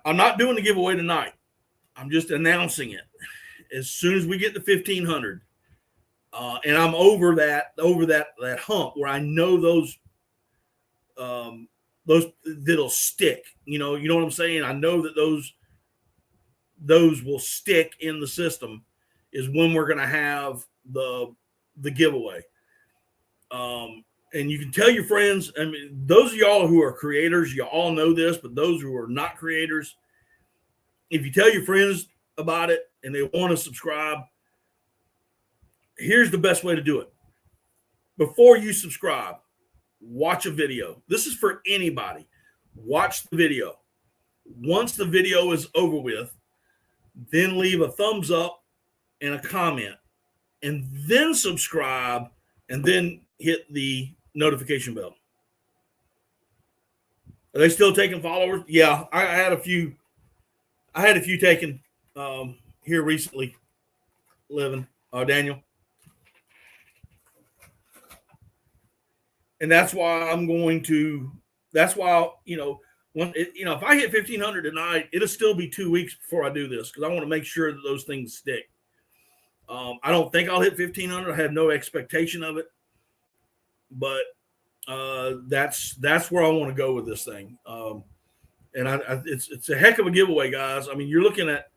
I'm not doing the giveaway tonight. I'm just announcing it as soon as we get to 1,500. And I'm over that hump where I know those that'll stick. You know what I'm saying? I know that those will stick in the system is when we're going to have the giveaway. And you can tell your friends. I mean, those of y'all who are creators, you all know this, but those who are not creators, if you tell your friends about it and they want to subscribe, here's the best way to do it. Before you subscribe, watch a video. This is for anybody. watch the video. Once the video is over with, then leave a thumbs up and a comment, and then subscribe, and then hit the notification bell. Are they still taking followers? Yeah, I had a few. I had a few taken here recently. Living, Daniel, and that's why I'm going to. That's why if I hit 1,500 tonight, it'll still be 2 weeks before I do this because I want to make sure that those things stick. I don't think I'll hit 1,500. I have no expectation of it, but that's where I want to go with this thing. And it's a heck of a giveaway, guys. I mean, you're looking at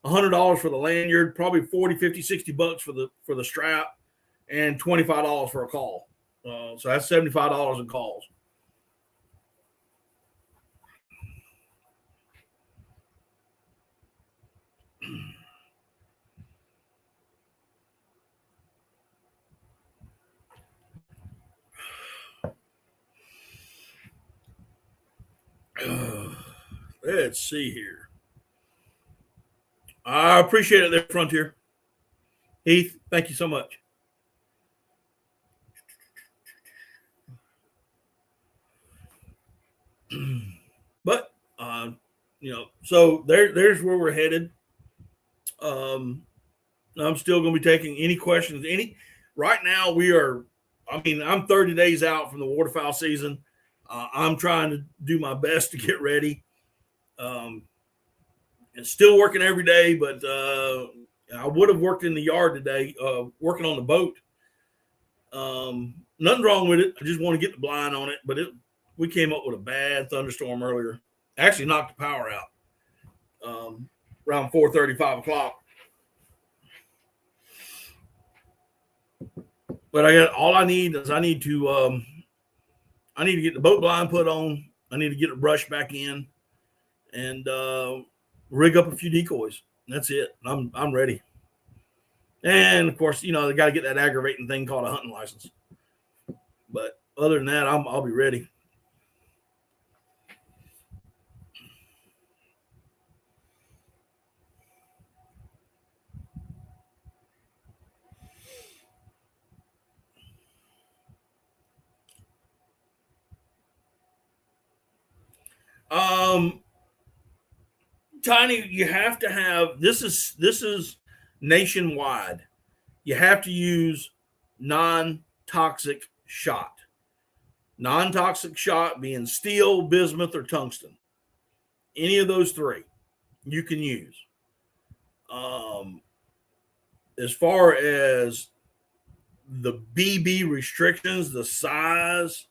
$100 for the lanyard, probably 40, 50, 60 bucks for the strap, and $25 for a call. So that's $75 in calls. Let's see here. I appreciate it there, Frontier. Heath, thank you so much. But so there's where we're headed. I'm still going to be taking any questions. Right now I'm 30 days out from the waterfowl season. I'm trying to do my best to get ready. And still working every day, but I would have worked in the yard today, working on the boat. Nothing wrong with it. I just want to get the blind on it, but we came up with a bad thunderstorm earlier. Actually knocked the power out around 4:30, 5 o'clock. But I need to get the boat blind put on. I need to get it brushed back in and rig up a few decoys. That's it. I'm ready. And of course, they got to get that aggravating thing called a hunting license. But other than that, I'll be ready. Tiny, you have to have this is nationwide. You have to use non-toxic shot. Non-toxic shot being steel, bismuth, or tungsten. Any of those three you can use. As far as the BB restrictions, the size,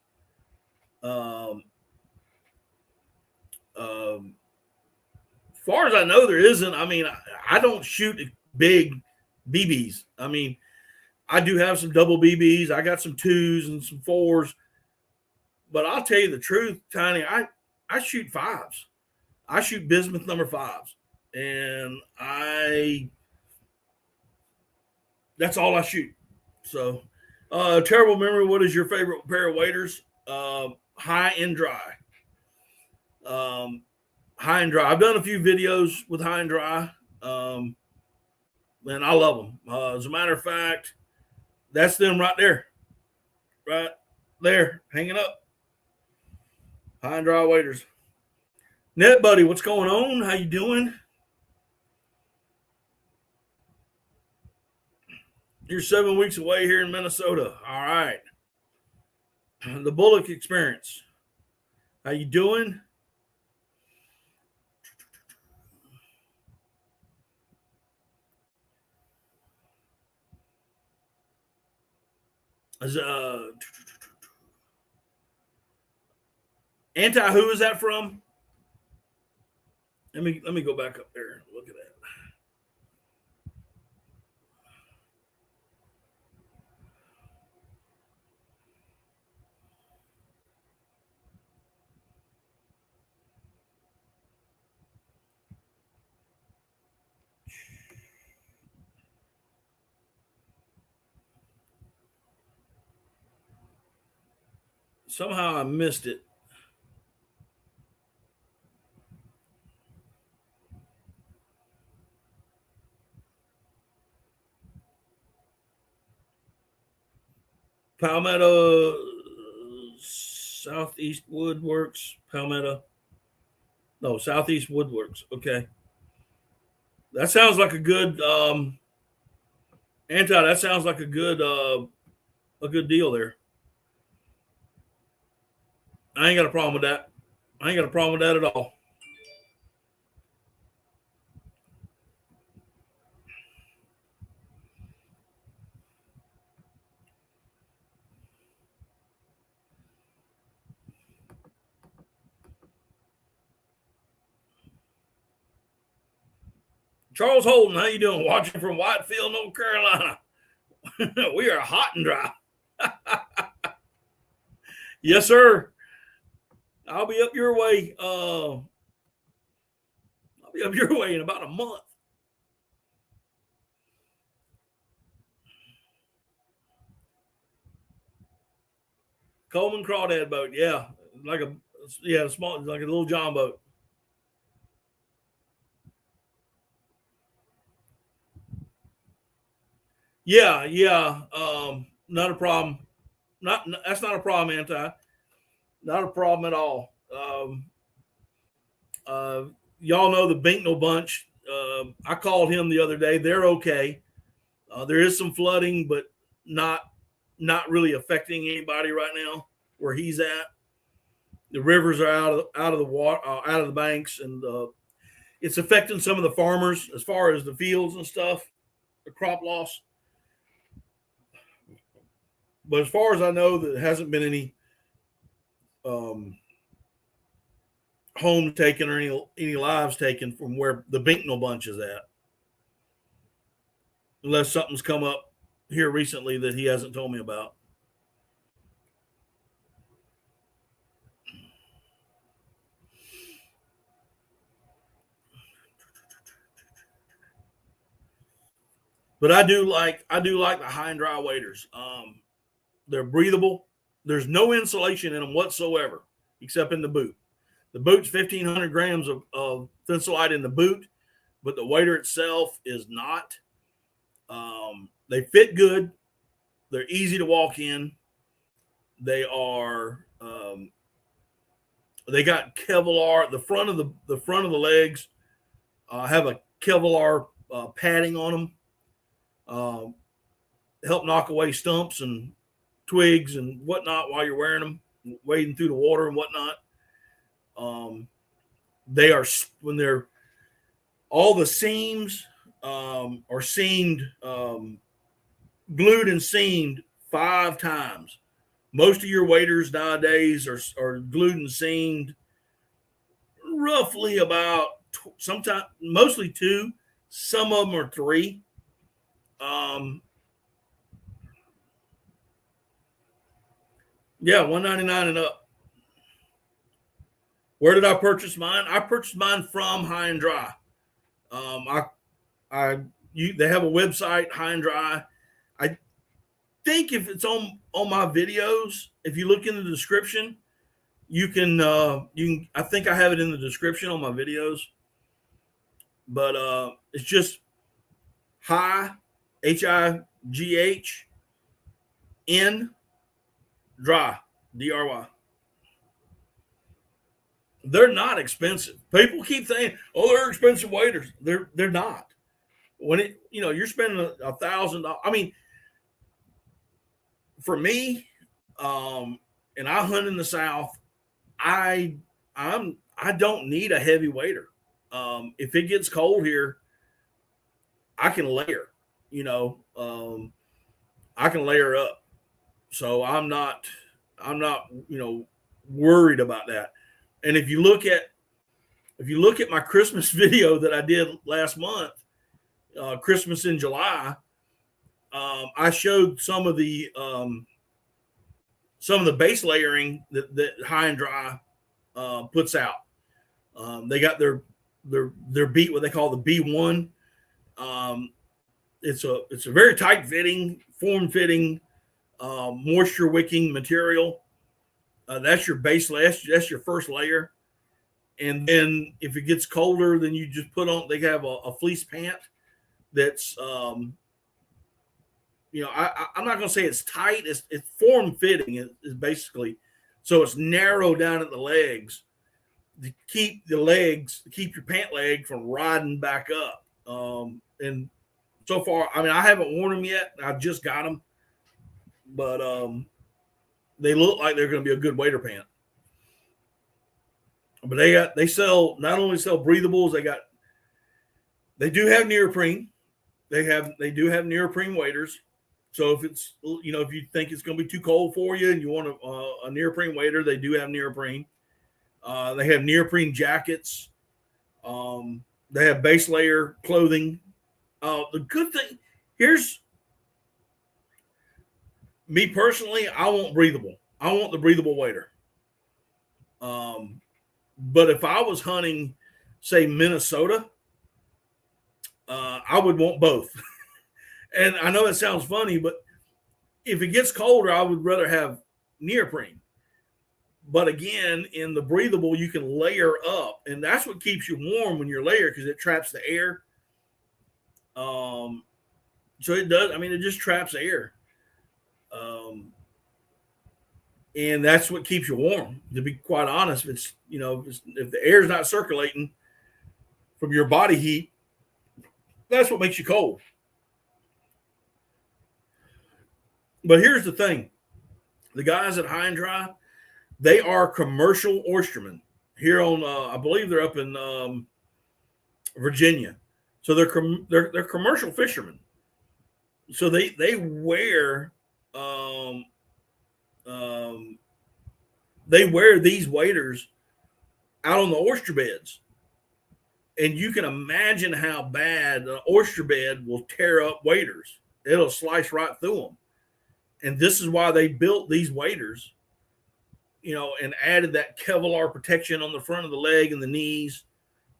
far as I know, there isn't. I mean, I don't shoot big BBs. I mean, I do have some double BBs. I got some 2s and some 4s. But I'll tell you the truth, Tiny, I shoot 5s. I shoot bismuth number 5s. And that's all I shoot. So, terrible memory. What is your favorite pair of waders? High and dry. High and dry. I've done a few videos with high and dry. And I love them. As a matter of fact, that's them right there. Right there, hanging up. High and dry waders. Net buddy, what's going on? How you doing? You're 7 weeks away here in Minnesota. All right. The Bullock Experience. How you doing? Who is that from? Let me go back up there and look at that. Somehow I missed it. Palmetto, Southeast Woodworks, Palmetto. No, Southeast Woodworks. Okay. That sounds like a good that sounds like a good deal there. I ain't got a problem with that. I ain't got a problem with that at all. Charles Holden, how you doing? Watching from Whitefield, North Carolina. We are hot and dry. Yes, sir. I'll be up your way. I'll be up your way in about a month. Coleman Crawdad boat, yeah, small, like a little John boat. Yeah, not a problem. That's not a problem, Anti. Not a problem at all. Y'all know the Binknell bunch. I called him the other day. They're okay. There is some flooding, but not really affecting anybody right now where he's at. The rivers are out of the water, out of the banks, and it's affecting some of the farmers as far as the fields and stuff, the crop loss. But as far as I know, there hasn't been any homes taken or any lives taken from where the Binknell bunch is at, unless something's come up here recently that he hasn't told me about. But I do like the high and dry waders. They're breathable. There's no insulation in them whatsoever, except in the boot. The boot's 1,500 grams of Thinsulite in the boot, but the wader itself is not. They fit good. They're easy to walk in. They are. They got Kevlar. The front of the legs have a Kevlar padding on them. Help knock away stumps and twigs and whatnot while you're wearing them, wading through the water and whatnot. They are, when they're, all the seams are seamed, glued and seamed 5 times. Most of your waders nowadays are glued and seamed roughly about sometimes, mostly 2, some of them are 3. Yeah, $199 and up. Where did I purchase mine? I purchased mine from High and Dry. They have a website, High and Dry. I think if it's on my videos, if you look in the description, you can. I think I have it in the description on my videos. But it's just High, HIGHN, Dry, DRY. They're not expensive. People keep saying, "Oh, they're expensive waders." They're not. When you're spending $1,000. I mean, for me, and I hunt in the South, I don't need a heavy wader. If it gets cold here, I can layer. I can layer up. So I'm not worried about that. And if you look at my Christmas video that I did last month, Christmas in July, I showed some of the base layering that High and Dry puts out. They got their beat, what they call the B1. It's a very tight fitting, form fitting, moisture wicking material. That's your base layer. That's your first layer. And then if it gets colder, then you just put on, they have a fleece pant that's I'm not going to say it's tight. It's form fitting. Is basically, so it's narrow down at the legs to keep your pant leg from riding back up. And so far, I mean, I haven't worn them yet. I've just got them, but they look like they're going to be a good wader pant. But they sell, not only sell breathables, they do have neoprene. They do have neoprene waders. So if it's, if you think it's going to be too cold for you and you want a neoprene wader, they do have neoprene. They have neoprene jackets. They have base layer clothing. The good thing, here's me personally, I want breathable. I want the breathable wader. But if I was hunting, say, Minnesota, I would want both. And I know it sounds funny, but if it gets colder, I would rather have neoprene. But again, in the breathable, you can layer up, and that's what keeps you warm when you're layered, because it traps the air. So it does. I mean, it just traps air. And that's what keeps you warm. To be quite honest, if the air is not circulating from your body heat, that's what makes you cold. But here's the thing: the guys at High and Dry, they are commercial oystermen here on. I believe they're up in Virginia, so they're commercial fishermen. So they wear these waders out on the oyster beds, and you can imagine how bad an oyster bed will tear up waders. It'll slice right through them. And this is why they built these waders, and added that Kevlar protection on the front of the leg and the knees,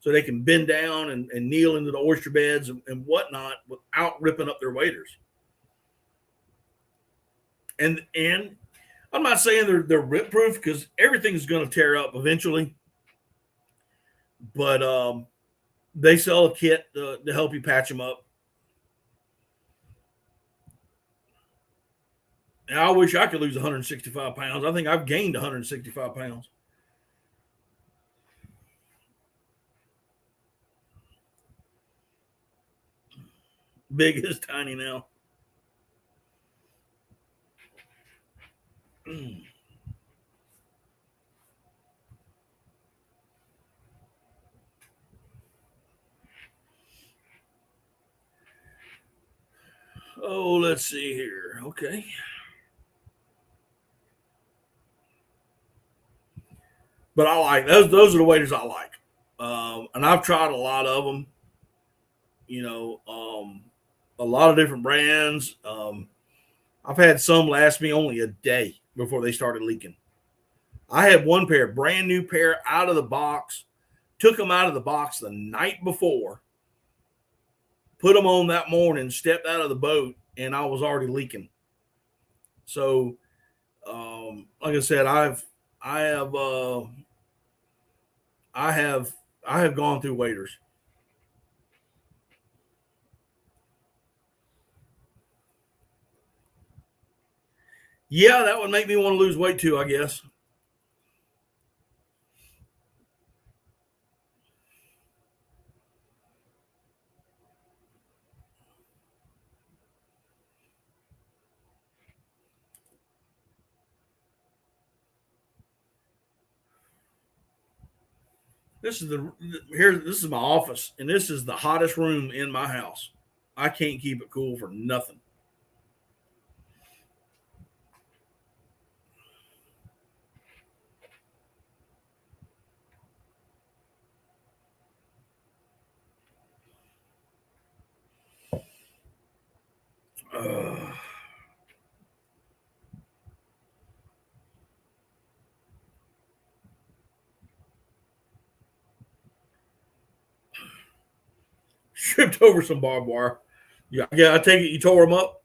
so they can bend down and kneel into the oyster beds and whatnot without ripping up their waders. And I'm not saying they're rip proof, because everything's going to tear up eventually. But they sell a kit to help you patch them up. And I wish I could lose 165 pounds. I think I've gained 165 pounds. Big is tiny now. Oh, let's see here. Okay. But I like those. Those are the waders I like, and I've tried a lot of them. A lot of different brands. I've had some last me only a day before they started leaking. I had one pair, brand new pair, out of the box. Took them out of the box the night before. Put them on that morning. Stepped out of the boat, and I was already leaking. So, like I said, I have gone through waders. Yeah, that would make me want to lose weight too, I guess. This is my office, and this is the hottest room in my house. I can't keep it cool for nothing. Tripped over some barbed wire. Yeah, I take it you tore them up.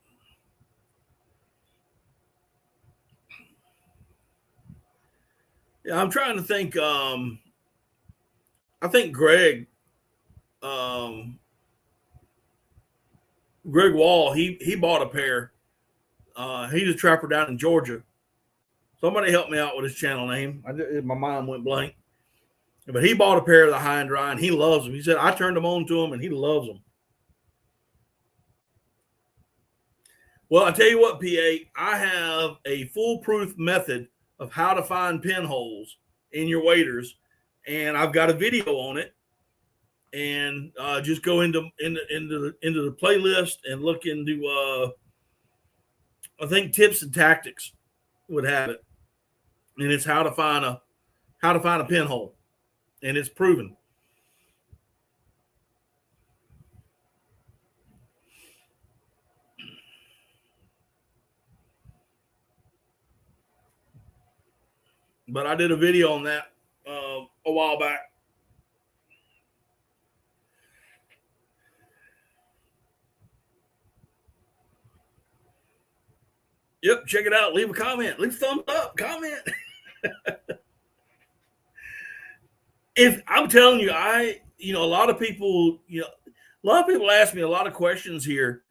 Yeah, I'm trying to think. I think Greg Wall, he bought a pair He's a trapper down in Georgia. Somebody help me out with his channel name. My mind went blank. But he bought a pair of the high and dry, and he loves them. He said, I turned them on to him, and he loves them. Well, I tell you what, PA, I have a foolproof method of how to find pinholes in your waders, and I've got a video on it. And just go into the playlist and look into I think tips and tactics would have it, and it's how to find a pinhole, and it's proven. But I did a video on that a while back. Yep, check it out. Leave a comment. Leave a thumbs up. Comment. If I'm telling you, a lot of people ask me a lot of questions here,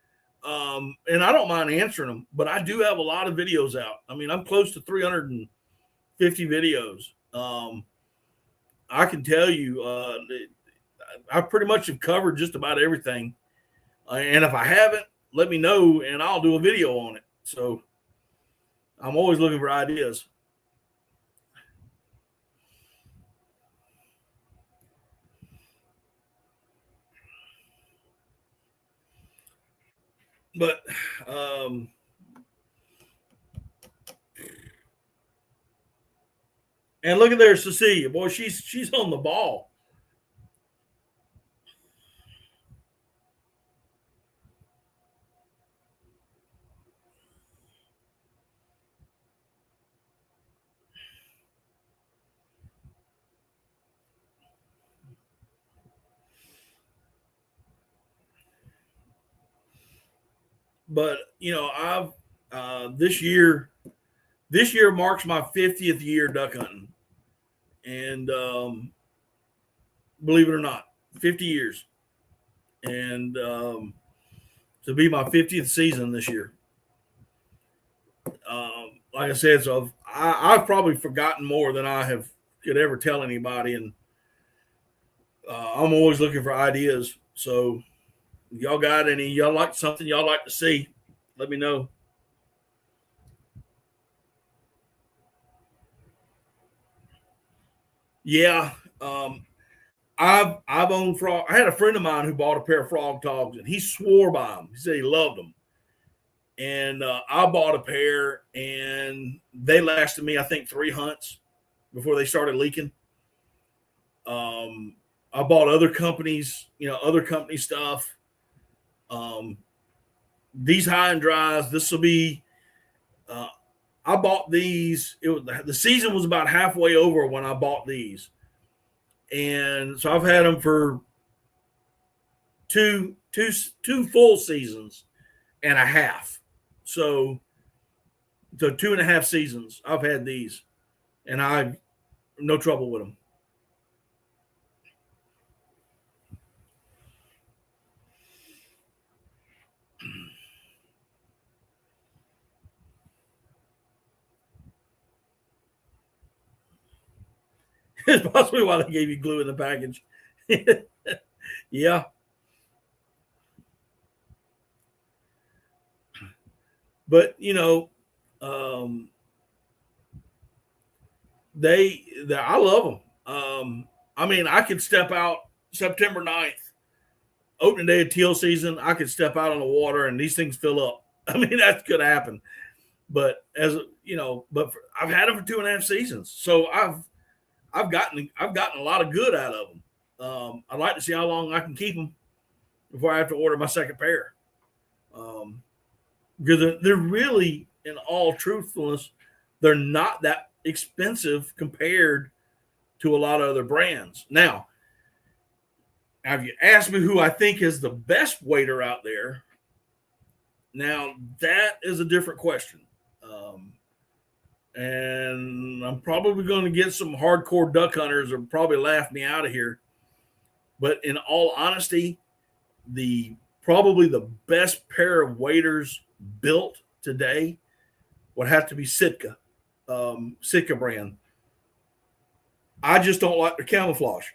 and I don't mind answering them. But I do have a lot of videos out. I mean, I'm close to 350 videos. I can tell you, I pretty much have covered just about everything. And if I haven't, let me know, and I'll do a video on it. So I'm always looking for ideas. But and look at there, Cecilia. Boy, she's on the ball. But I've this year marks my 50th year duck hunting, and believe it or not, 50 years, and to be my 50th season this year. Like I said, so I've probably forgotten more than I could ever tell anybody, and I'm always looking for ideas. So y'all got any, y'all like something y'all like to see, let me know. Yeah. I've owned frog. I had a friend of mine who bought a pair of frog togs, and he swore by them. He said he loved them. And I bought a pair, and they lasted me, I think, 3 hunts before they started leaking. I bought other companies, other company stuff. These high and dries, this will be, I bought these. The season was about halfway over when I bought these. And so I've had them for two full seasons and a half. So 2.5 seasons I've had these, and I've no trouble with them. It's possibly why they gave you glue in the package. Yeah. But I love them. I mean, I could step out September 9th, opening day of teal season. I could step out on the water and these things fill up. I mean, that could happen. But I've had them for 2.5 seasons, so I've gotten a lot of good out of them. I'd like to see how long I can keep them before I have to order my second pair. Because they're really, in all truthfulness, they're not that expensive compared to a lot of other brands. Now, if you ask me who I think is the best wader out there, now that is a different question. And I'm probably going to get some hardcore duck hunters or probably laugh me out of here. But in all honesty, probably the best pair of waders built today would have to be Sitka, Sitka brand. I just don't like the camouflage.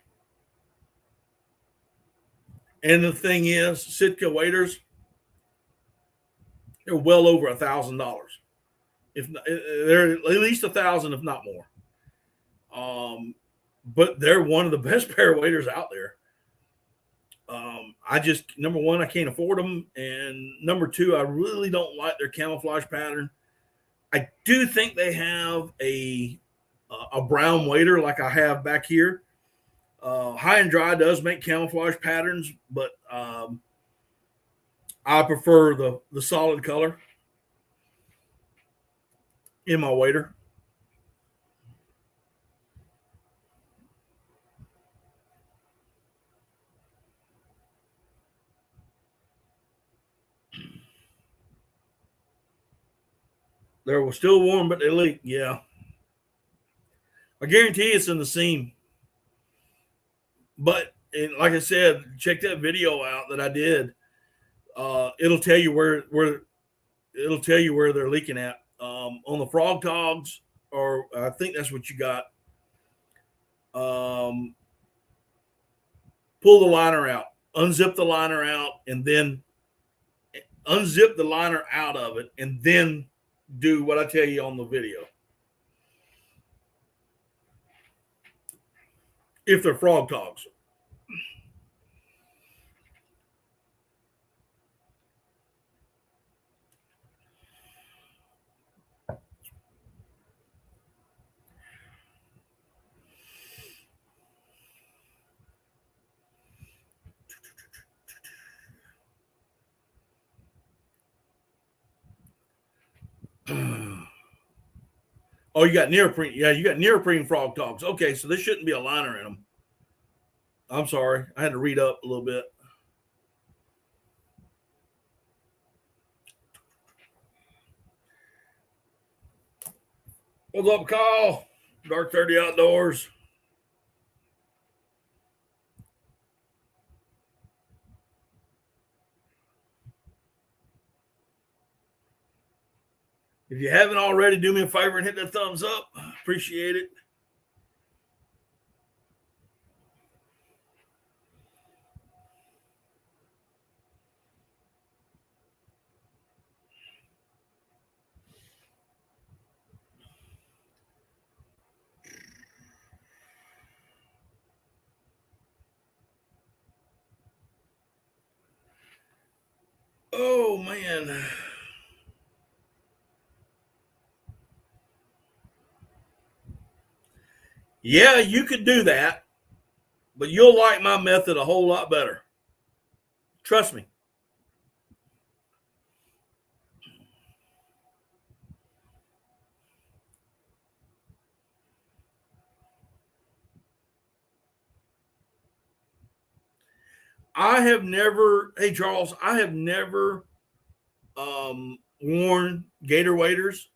And the thing is, Sitka waders, they're well over $1,000. If not, they're at least 1,000, if not more. But they're one of the best pair of waders out there. I just, number one, I can't afford them, and number two, I really don't like their camouflage pattern. I do think they have a brown wader like I have back here. High and Dry does make camouflage patterns, but I prefer the solid color in my wader. They were still warm, but they leak. Yeah. I guarantee it's in the seam. But like I said, check that video out that I did. It'll tell you where it'll tell you where they're leaking at. On the Frog Togs, or I think that's what you got. Pull the liner out, unzip the liner out, and then unzip the liner out of it, and then do what I tell you on the video. If they're Frog Togs. Oh, you got neoprene. Yeah, you got neoprene Frog Togs. Okay, so there shouldn't be a liner in them. I'm sorry. I had to read up a little bit. What's up, Kyle? Dark 30 Outdoors. If you haven't already, do me a favor and hit that thumbs up. Appreciate it. Oh, man. Yeah, you could do that, but you'll like my method a whole lot better. Trust me. I have never, hey, Charles, I have never worn gator waders.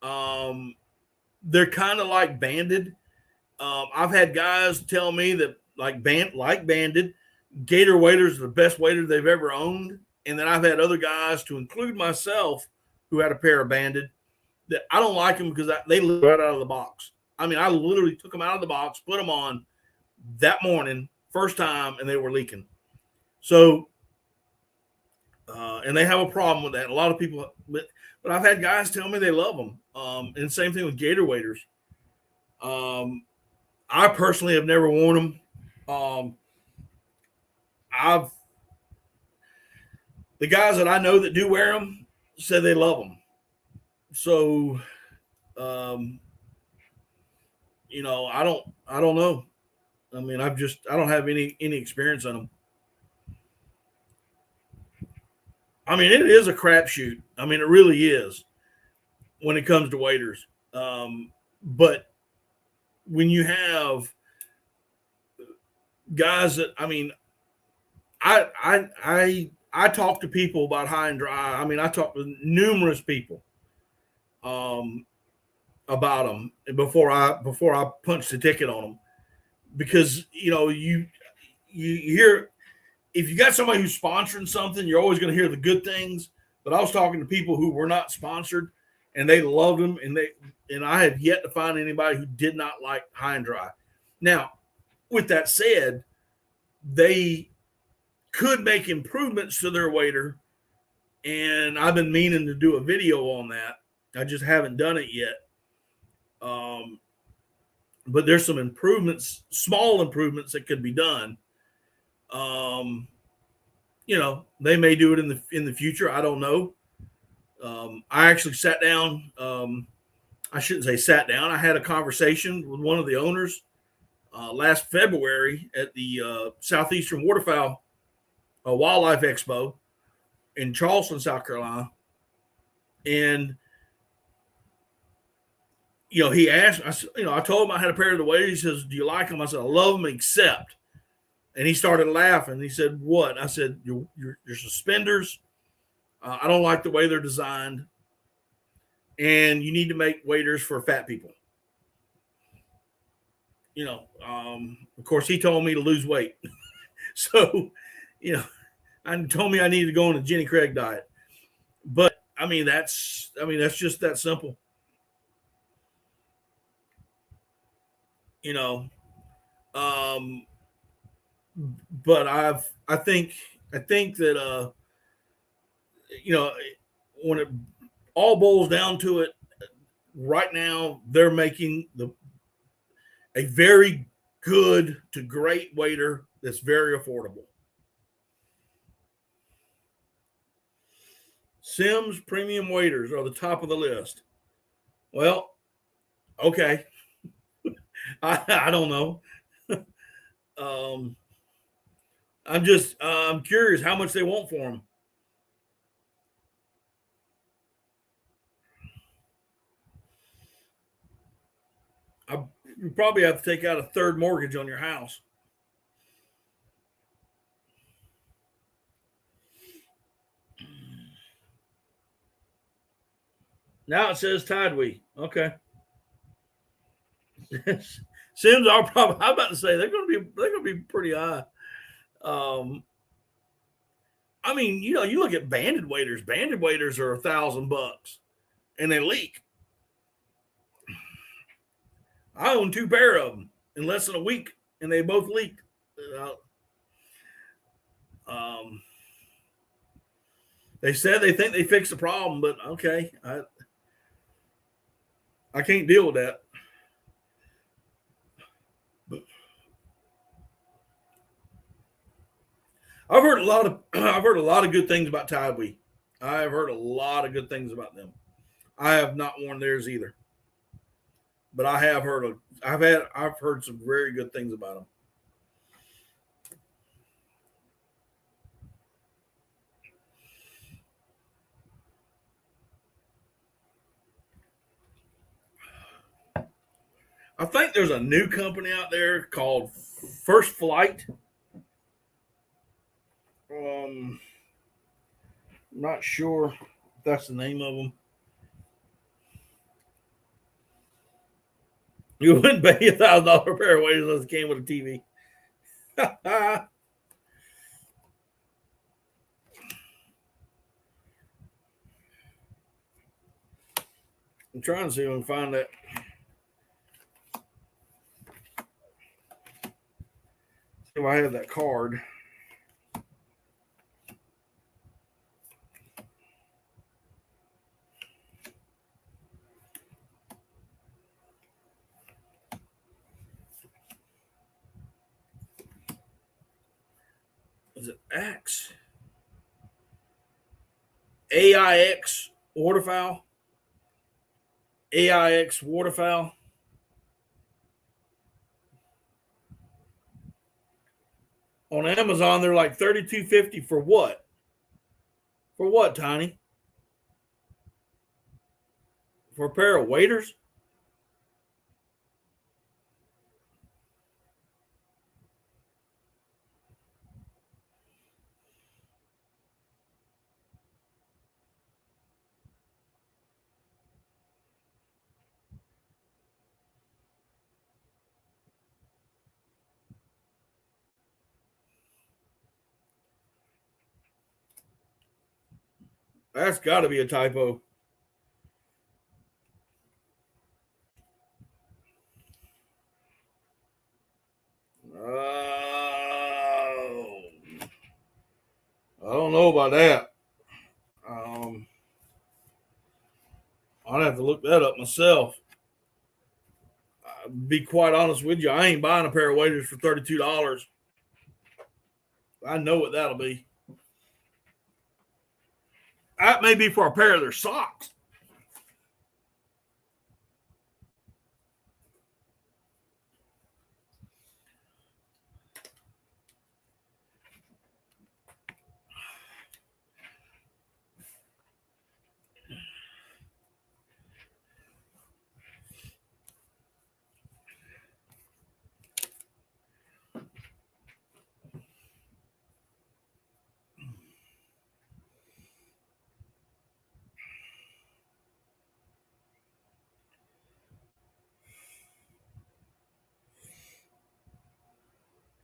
They're kind of like banded. I've had guys tell me that like banded, gator waders are the best wader they've ever owned. And then I've had other guys, to include myself, who had a pair of banded, that I don't like them because they leak right out of the box. I mean, I literally took them out of the box, put them on that morning, first time, and they were leaking. So, and they have a problem with that. A lot of people, but I've had guys tell me they love them. And same thing with gator waders. I personally have never worn them. The guys that I know that do wear them say they love them. So, you know, I don't know. I mean, I don't have any experience on them. I mean, it is a crapshoot. I mean, it really is when it comes to waders. But when you have guys that, I mean, I talk to people about High and Dry. I mean, I talk to numerous people about them before I punch the ticket on them, because you know you hear, if you got somebody who's sponsoring something, you're always going to hear the good things, But I was talking to people who were not sponsored, and they loved them, and I have yet to find anybody who did not like high and dry. Now, with that said, they could make improvements to their wader, and I've been meaning to do a video on that. I just haven't done it yet. But there's some improvements, small improvements that could be done. They may do it in the future. I don't know. I actually sat down. I shouldn't say sat down. I had a conversation with one of the owners last February at the Southeastern Waterfowl Wildlife Expo in Charleston, South Carolina. And, he asked, I told him I had a pair of the waders. He says, "Do you like them?" I said, "I love them, except." And he started laughing. He said, "What?" I said, your suspenders. I don't like the way they're designed. And you need to make waders for fat people. Of course, he told me to lose weight. So, I told me I needed to go on a Jenny Craig diet. But that's just that simple. But I think that when it all boils down to it, right now they're making a very good to great wader that's very affordable. Simms premium waders are the top of the list. Well, okay. I don't know. I'm curious how much they want for them. You probably have to take out a third mortgage on your house. Now it says Tideway. Okay. Simms are probably. I'm about to say they're going to be pretty high. You look at banded waders. Banded waders are $1,000, and they leak. I own 2 pair of them in less than a week, and they both leaked. They said they think they fixed the problem, but okay, I can't deal with that. But I've heard a lot of good things about Tideway. I've heard a lot of good things about them. I have not worn theirs either, but I have heard I've heard some very good things about them. I think there's a new company out there called First Flight. Not sure if that's the name of them. You wouldn't pay $1,000 pair of waders unless it came with a TV. I'm trying to see if I can find that. See if I have that card. Is it X? AIX Waterfowl? AIX Waterfowl? On Amazon, they're like $32.50 for what? For what, Tiny? For a pair of waders? That's got to be a typo. I don't know about that. I'd have to look that up myself. I'll be quite honest with you, I ain't buying a pair of waders for $32. I know what that'll be. That may be for a pair of their socks.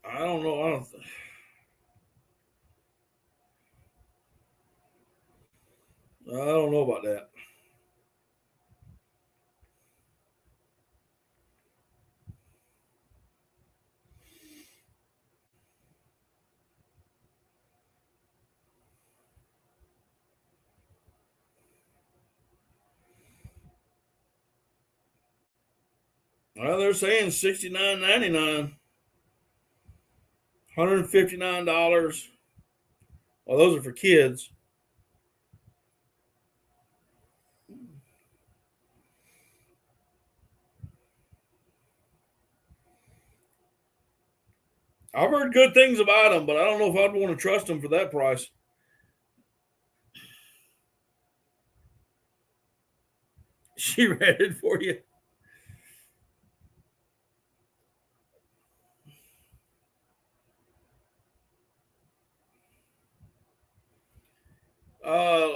I don't know. I don't know about that. Well, they're saying $69.99, $159. Well, those are for kids. I've heard good things about them, but I don't know if I'd want to trust them for that price. She read it for you.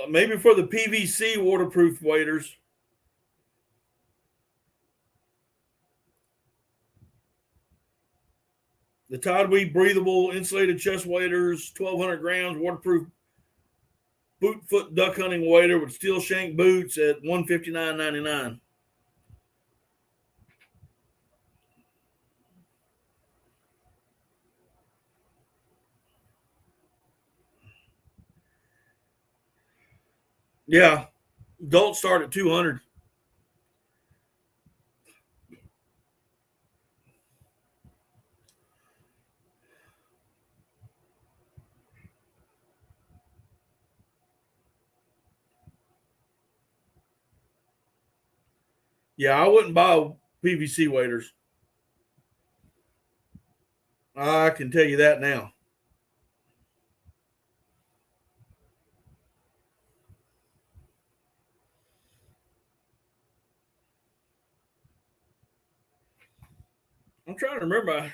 Maybe for the PVC waterproof waders. The Tideweed breathable insulated chest waders, 1,200 grams, waterproof boot foot duck hunting wader with steel shank boots at $159.99. Yeah, adults start at 200. Yeah, I wouldn't buy PVC waders. I can tell you that now. I'm trying to remember. I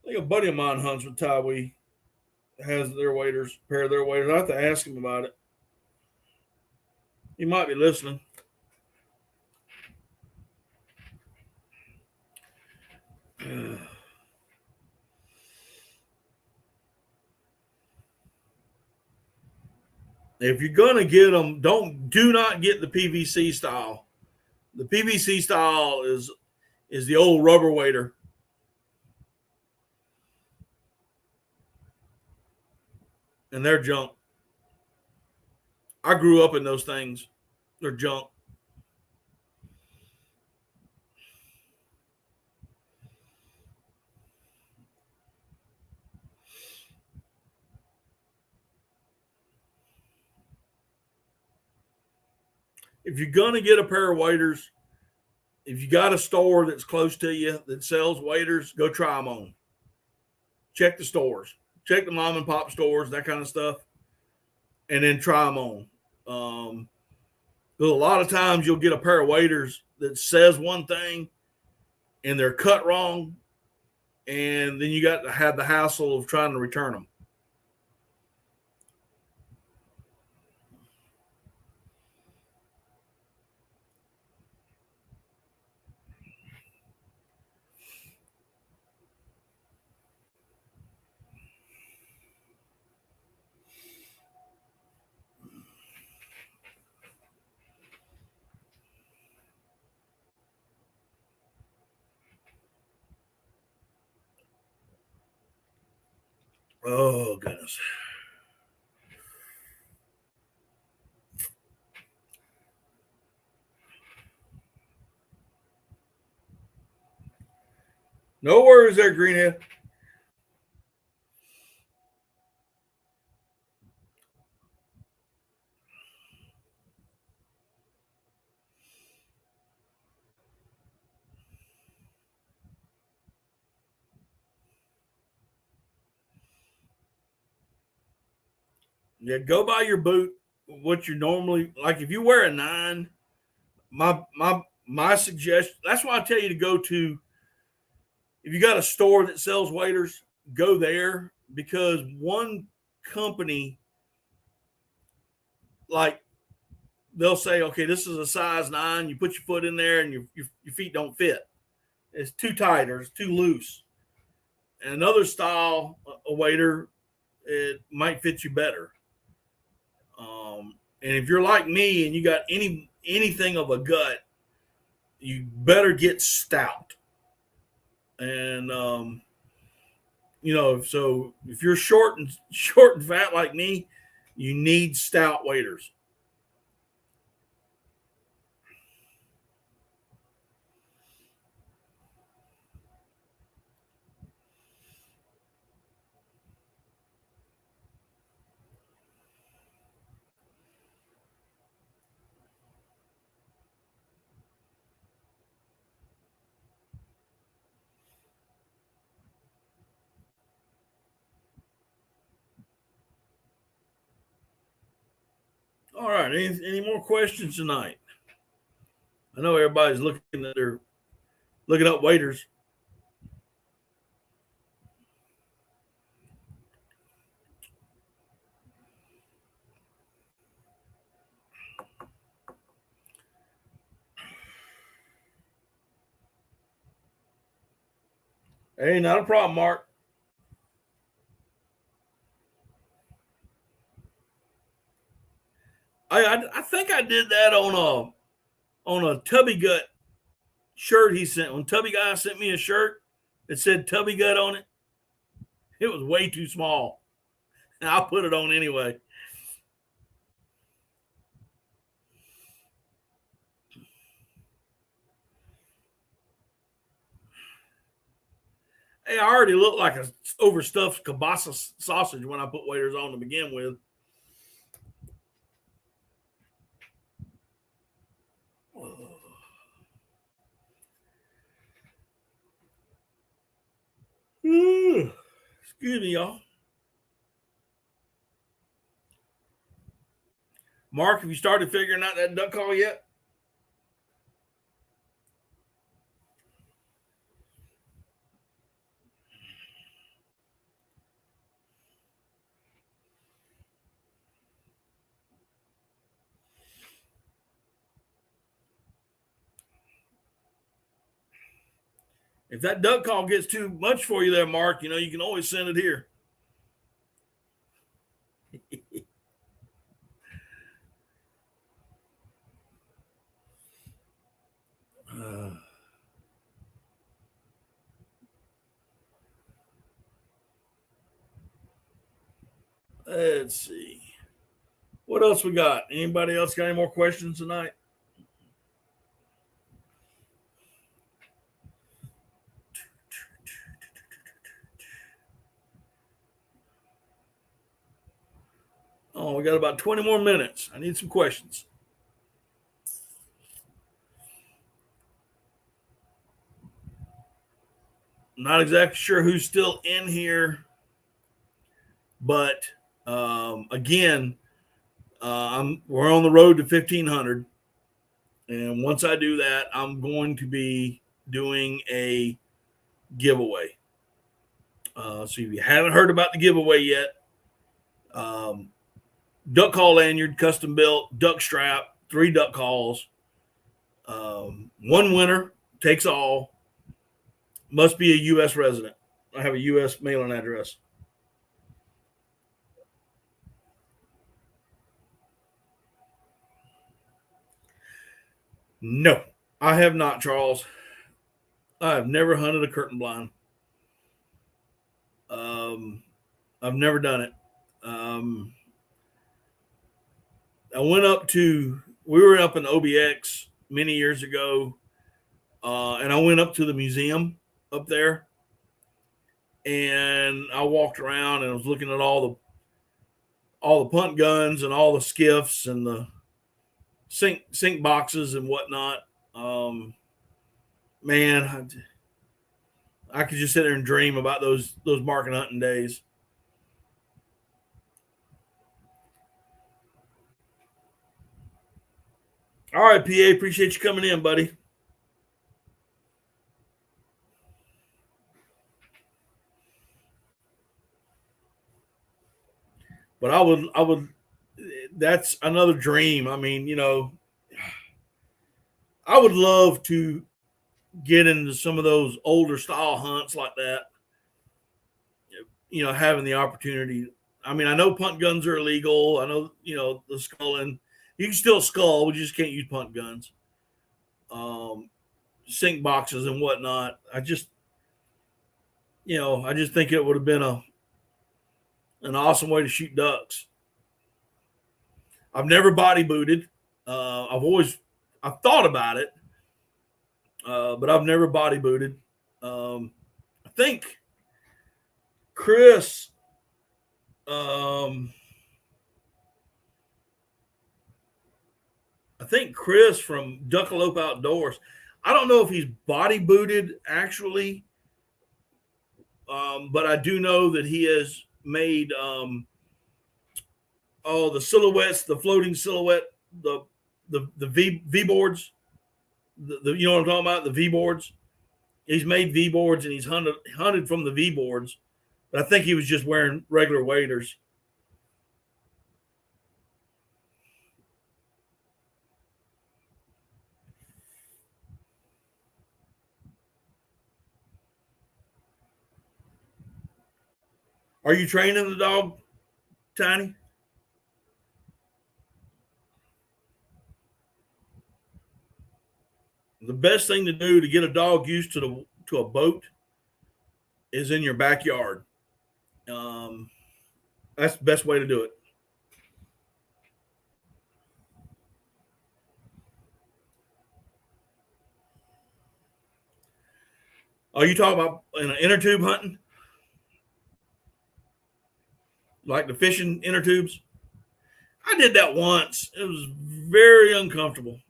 think a buddy of mine hunts with Tideweed, has their waders, pair of their waders. I have to ask him about it. He might be listening. If you're gonna get them, do not get the PVC style. The PVC style is the old rubber wader, and they're junk. I grew up in those things. They're junk. If you're gonna get a pair of waders, if you got a store that's close to you that sells waders, go try them on. Check the stores, check the mom and pop stores, that kind of stuff, and then try them on. Because a lot of times you'll get a pair of waders that says one thing and they're cut wrong, and then you got to have the hassle of trying to return them. Oh, goodness. No worries there, Greenhead. Yeah, go buy your boot. What you normally like. If you wear a 9, my suggestion. That's why I tell you to go to. If you got a store that sells waders, go there, because one company, like, they'll say, okay, this is a size 9. You put your foot in there and your feet don't fit. It's too tight or it's too loose. And another style, a wader, it might fit you better. And if you're like me and you got anything of a gut, you better get stout. And so if you're short and fat like me, you need stout waders. All right. Any more questions tonight? I know everybody's looking up waders. Hey, not a problem, Mark. I think I did that on a Tubby Gut shirt he sent. When Tubby Guy sent me a shirt that said Tubby Gut on it, it was way too small. And I'll put it on anyway. Hey, I already look like a overstuffed kielbasa sausage when I put waders on to begin with. Excuse me, y'all. Mark, have you started figuring out that duck call yet? If that duck call gets too much for you there, Mark, you can always send it here. Let's see. What else we got? Anybody else got any more questions tonight? Oh, we got about 20 more minutes. I need some questions. Not exactly sure who's still in here, but again, we're on the road to 1,500, and once I do that, I'm going to be doing a giveaway. So if you haven't heard about the giveaway yet, duck call lanyard, custom built, duck strap, 3 duck calls, one winner takes all. Must be a U.S. resident. I have a U.S. mailing address. No, I have not, Charles. I have never hunted a curtain blind. I've never done it. I went up to, we were up in OBX many years ago, and I went up to the museum up there, and I walked around and I was looking at all the punt guns and all the skiffs and the sink boxes and whatnot. Man, I could just sit there and dream about those market hunting days. All right, PA, appreciate you coming in, buddy. But I would. That's another dream. I mean, I would love to get into some of those older style hunts like that. Having the opportunity. I mean, I know punt guns are illegal. I know, the sculling. You can still skull, but you just can't use punt guns. Sink boxes and whatnot. I just think it would have been an awesome way to shoot ducks. I've never body booted. I've thought about it, but I've never body booted. I think Chris, from Duckalope Outdoors. I don't know if he's body booted actually, but I do know that he has made the silhouettes, the floating silhouette, the V boards. You know what I'm talking about? The V boards. He's made V boards and he's hunted from the V boards, but I think he was just wearing regular waders. Are you training the dog, Tiny? The best thing to do to get a dog used to a boat is in your backyard. That's the best way to do it. Are you talking about in an inner tube hunting? Like the fishing inner tubes? I did that once. It was very uncomfortable.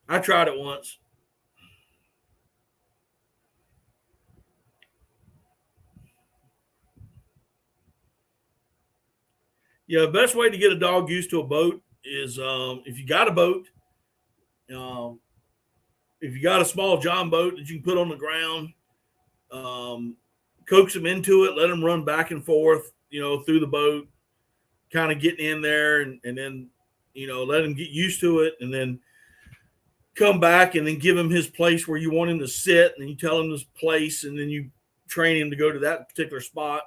I tried it once. Yeah, the best way to get a dog used to a boat is if you got a boat, if you got a small John boat that you can put on the ground, coax them into it, let them run back and forth, through the boat, kind of getting in there, and then, let him get used to it, and then come back and then give him his place where you want him to sit, and then you tell him his place, and then you train him to go to that particular spot.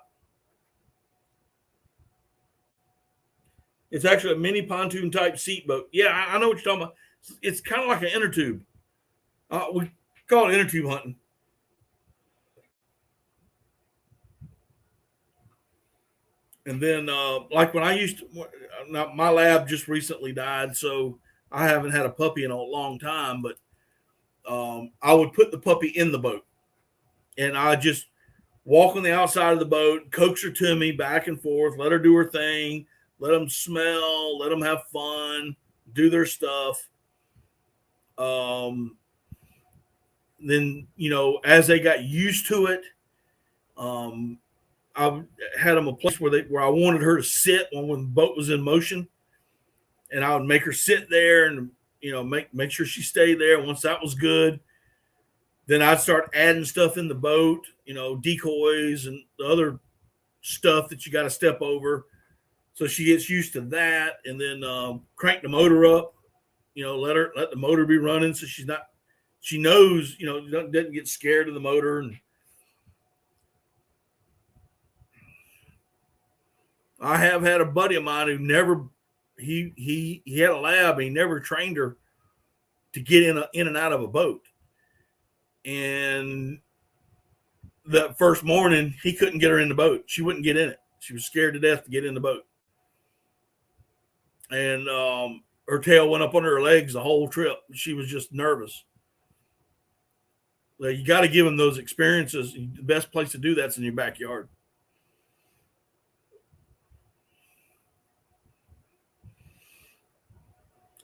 It's actually a mini pontoon type seat boat. Yeah, I know what you're talking about. It's kind of like an inner tube. We call it inner tube hunting. And then, like when I used to, my lab just recently died, so I haven't had a puppy in a long time, but I would put the puppy in the boat and I just walk on the outside of the boat, coax her to me back and forth, let her do her thing, let them smell, let them have fun, do their stuff. Then, as they got used to it, I had them a place where I wanted her to sit when the boat was in motion, and I would make her sit there and make sure she stayed there. Once that was good, then I'd start adding stuff in the boat, decoys and the other stuff that you got to step over, so she gets used to that. And then crank the motor up, let the motor be running, so she knows, doesn't get scared of the motor. And I have had a buddy of mine who never, he had a lab, and he never trained her to get in and out of a boat. And that first morning, he couldn't get her in the boat. She wouldn't get in it. She was scared to death to get in the boat. And her tail went up under her legs the whole trip. She was just nervous. You got to give them those experiences. The best place to do that's in your backyard.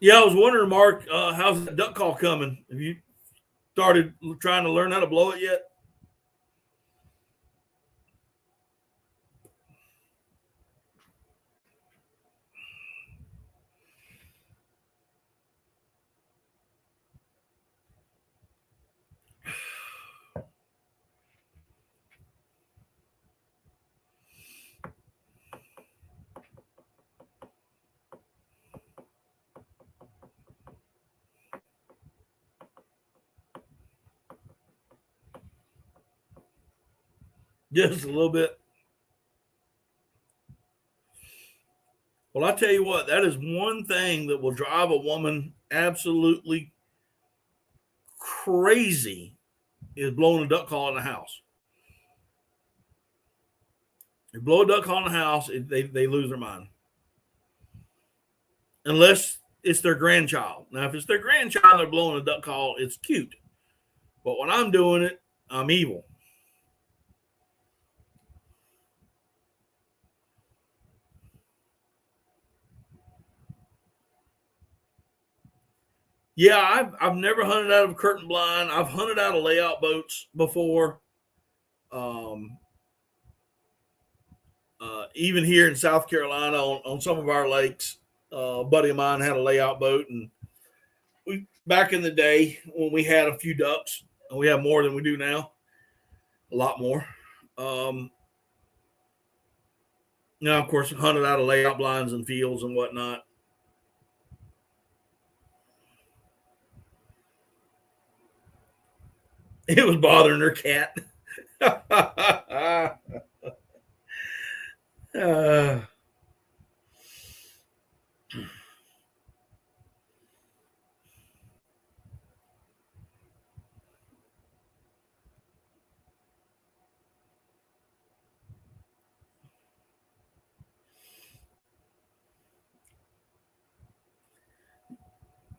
Yeah, I was wondering, Mark, how's that duck call coming? Have you started trying to learn how to blow it yet? Just a little bit. Well, I tell you what, that is one thing that will drive a woman absolutely crazy is blowing a duck call in the house. You blow a duck call in the house, they lose their mind. Unless it's their grandchild. Now, if it's their grandchild, they're blowing a duck call, it's cute. But when I'm doing it, I'm evil. Yeah, I've never hunted out of a curtain blind. I've hunted out of layout boats before. Even here in South Carolina on some of our lakes, a buddy of mine had a layout boat, and we back in the day when we had a few ducks, and we have more than we do now, a lot more. Now, of course, hunted out of layout blinds and fields and whatnot. It was bothering her cat.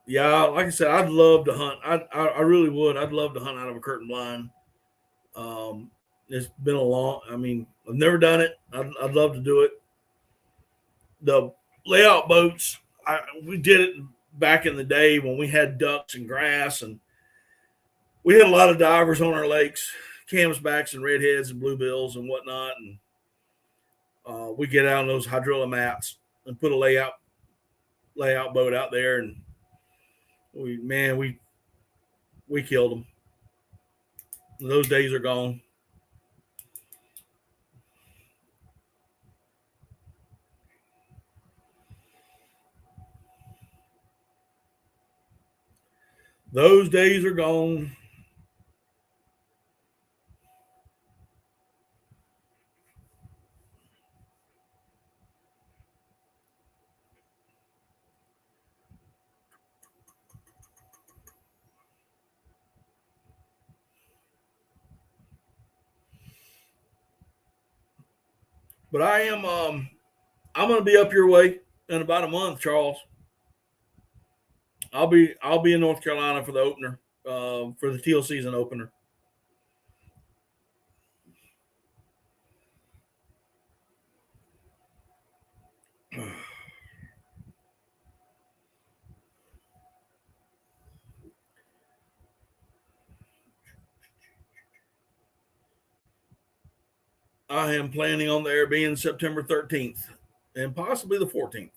Yeah, like I said, I'd love to hunt. I really would. I'd love to hunt out of a curtain blind. It's been a long. I mean, I've never done it. I'd love to do it. The layout boats, we did it back in the day when we had ducks and grass, and we had a lot of divers on our lakes, canvasbacks and redheads and bluebills and whatnot. And we get out on those hydrilla mats and put a layout boat out there, and we killed them. Those days are gone. Those days are gone. But I'm going to be up your way in about a month, Charles. I'll be in North Carolina for the opener, for the teal season opener. I am planning on there being September 13th and possibly the 14th.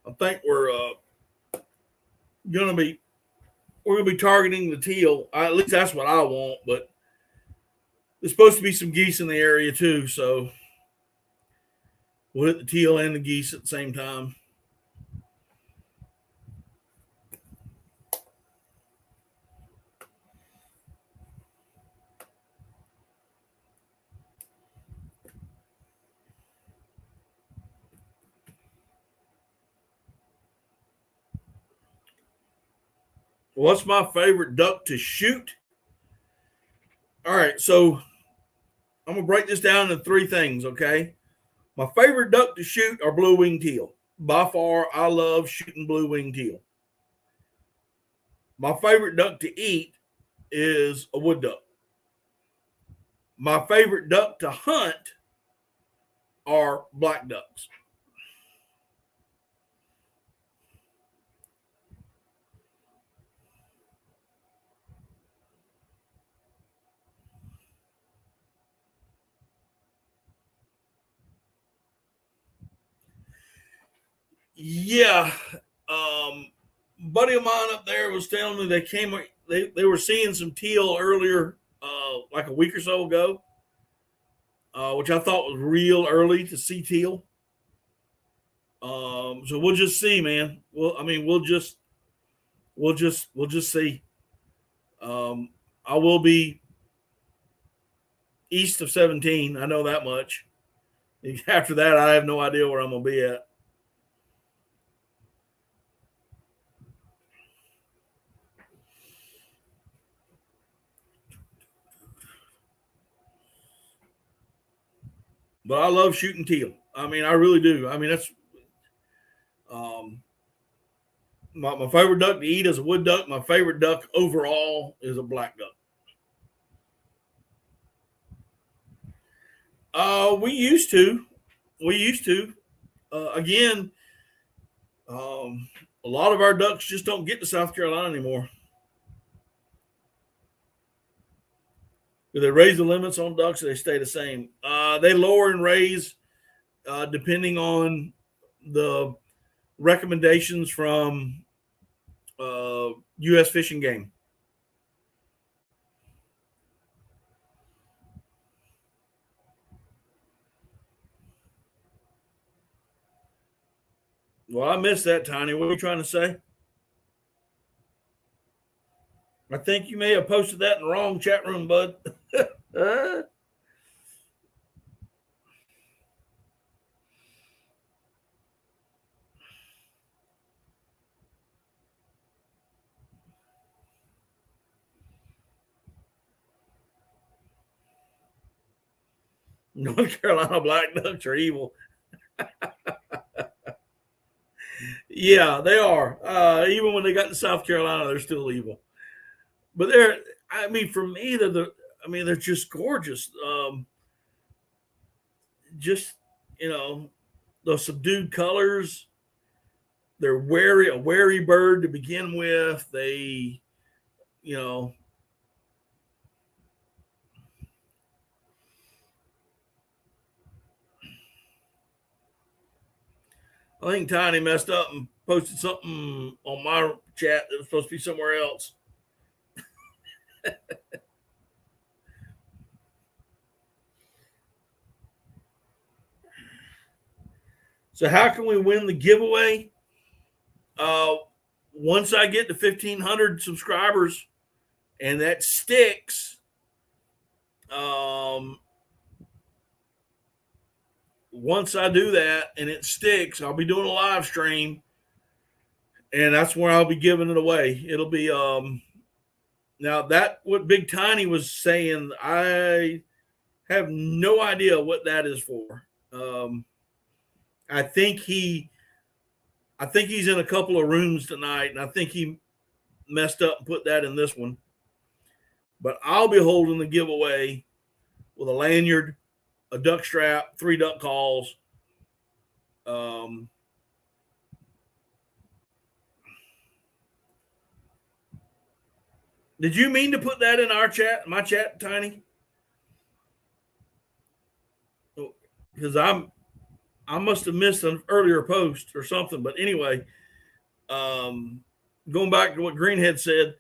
I think we're gonna be targeting the teal. At least that's what I want. But there's supposed to be some geese in the area too, so we'll hit the teal and the geese at the same time. What's my favorite duck to shoot? All right, so I'm gonna break this down into three things. Okay, my favorite duck to shoot are blue-winged teal. By far, I love shooting blue-winged teal. My favorite duck to eat is a wood duck. My favorite duck to hunt are black ducks. Yeah, buddy of mine up there was telling me they were seeing some teal earlier, like a week or so ago, which I thought was real early to see teal. So we'll just see, man. Well, I mean, we'll just see. I will be east of 17. I know that much. After that, I have no idea where I'm gonna be at. But I love shooting teal. I mean, I really do. I mean, that's um, my favorite duck to eat is a wood duck. My favorite duck overall is a black duck. We used to. We used to. Again, a lot of our ducks just don't get to South Carolina anymore. Do they raise the limits on ducks or they stay the same? They lower and raise depending on the recommendations from U.S. Fish and Game. Well, I missed that, Tiny. What are you trying to say? I think you may have posted that in the wrong chat room, bud. North Carolina black ducks are evil. Yeah, they are. Even when they got to South Carolina, they're still evil. But they're, I mean, for me, they're just gorgeous. Just, you know, those subdued colors. They're a wary bird to begin with. They, you know, I think Tiny messed up and posted something on my chat that was supposed to be somewhere else. So how can we win the giveaway? Uh, Once I get to 1,500 subscribers, and that sticks, um, once I do that and it sticks, I'll be doing a live stream, and that's where I'll be giving it away. It'll be now that what Big Tiny was saying, I have no idea what that is for. I think he's in a couple of rooms tonight, and I think he messed up and put that in this one. But I'll be holding the giveaway with a lanyard, a duck strap, 3 duck calls. Did you mean to put that in our chat, my chat, Tiny? Because I must have missed an earlier post or something. But anyway, going back to what Greenhead said,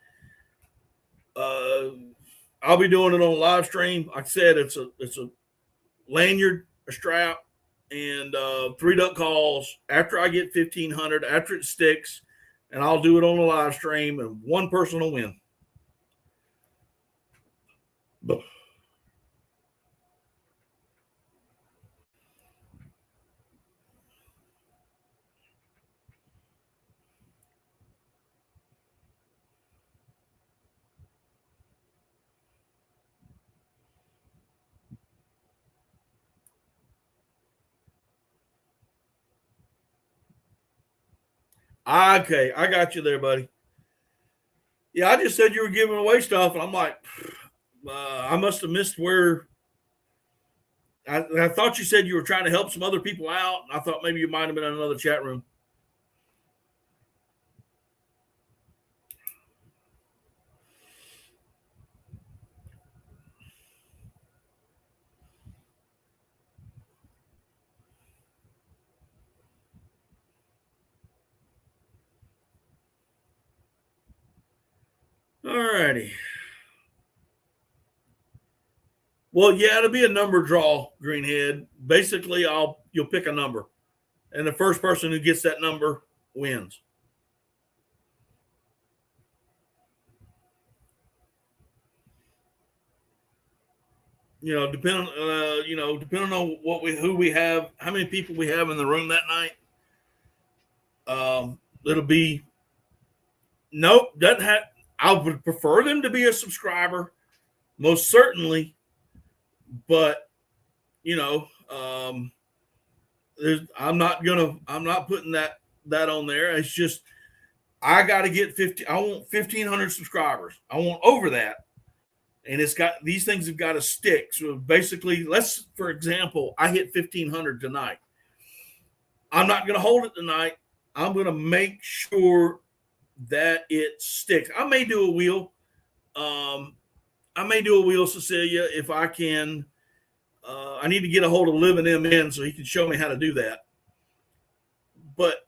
I'll be doing it on live stream. Like I said, it's a lanyard, a strap, and 3 duck calls after I get 1,500, after it sticks, and I'll do it on a live stream, and one person will win. But Okay, I got you there, buddy. Yeah, I just said you were giving away stuff, and I'm like, I must have missed where. I thought you said you were trying to help some other people out. I thought maybe you might have been in another chat room. All righty. Well, yeah, it'll be a number draw, Greenhead. Basically, you'll pick a number, and the first person who gets that number wins. Depending on who we have, how many people we have in the room that night. It'll be nope. Doesn't have. I would prefer them to be a subscriber, most certainly. But I'm not putting that on there. It's just I got to get 50. I want 1,500 subscribers. I want over that, and these things have got to stick. So basically, for example, I hit 1,500 tonight. I'm not going to hold it tonight. I'm going to make sure that it sticks. I may do a wheel. Cecilia, if I can. I need to get a hold of Living MN so he can show me how to do that. But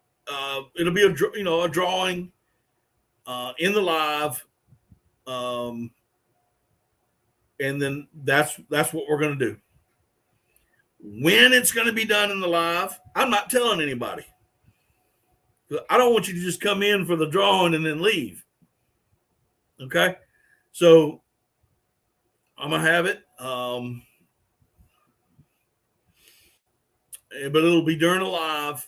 it'll be a drawing in the live, and then that's what we're going to do. When it's going to be done in the live, I'm not telling anybody. I don't want you to just come in for the drawing and then leave. Okay, so I'm gonna have it, but it'll be during a live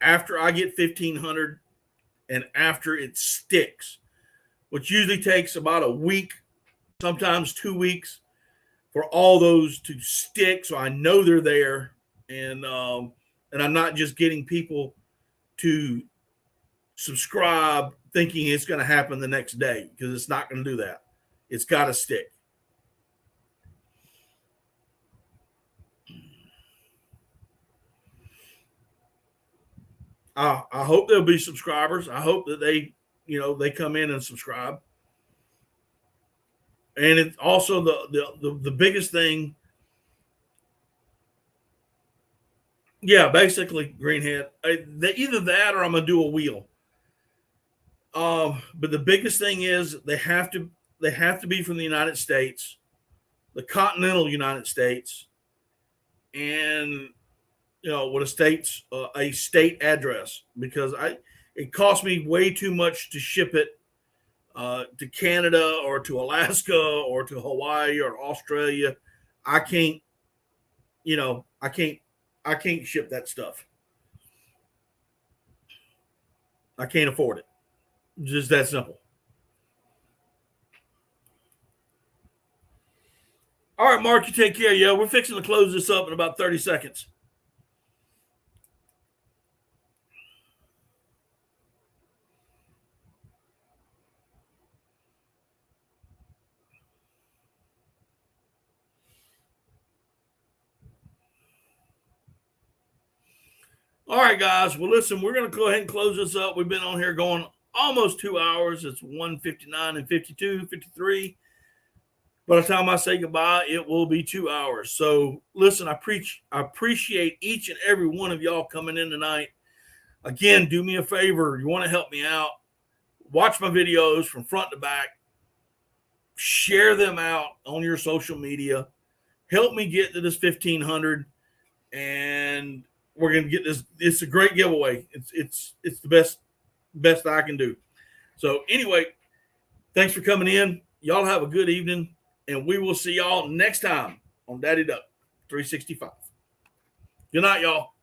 after I get 1,500 and after it sticks, which usually takes about a week, sometimes 2 weeks, for all those to stick. So I know they're there, and I'm not just getting people to subscribe thinking it's going to happen the next day, because it's not going to do that. It's got to stick. I hope there'll be subscribers. I hope that they come in and subscribe. And it's also the biggest thing. Yeah, basically, Greenhead. Either that or I'm going to do a wheel. But the biggest thing is they have to be from the United States, the continental United States, and with a state address, because it costs me way too much to ship it to Canada or to Alaska or to Hawaii or Australia. I can't ship that stuff. I can't afford it. Just that simple. All right, Mark, you take care. Yeah, we're fixing to close this up in about 30 seconds. All right, guys. Well, listen, we're going to go ahead and close this up. We've been on here going almost 2 hours. It's 1:59 and 52, 53. By the time I say goodbye, it will be 2 hours. So listen, I appreciate each and every one of y'all coming in tonight. Again, do me a favor. You want to help me out, watch my videos from front to back. Share them out on your social media. Help me get to this 1,500, and we're going to get this. It's a great giveaway. It's the best I can do. So anyway, thanks for coming in. Y'all have a good evening, and we will see y'all next time on Daddy Duck 365. Good night, y'all.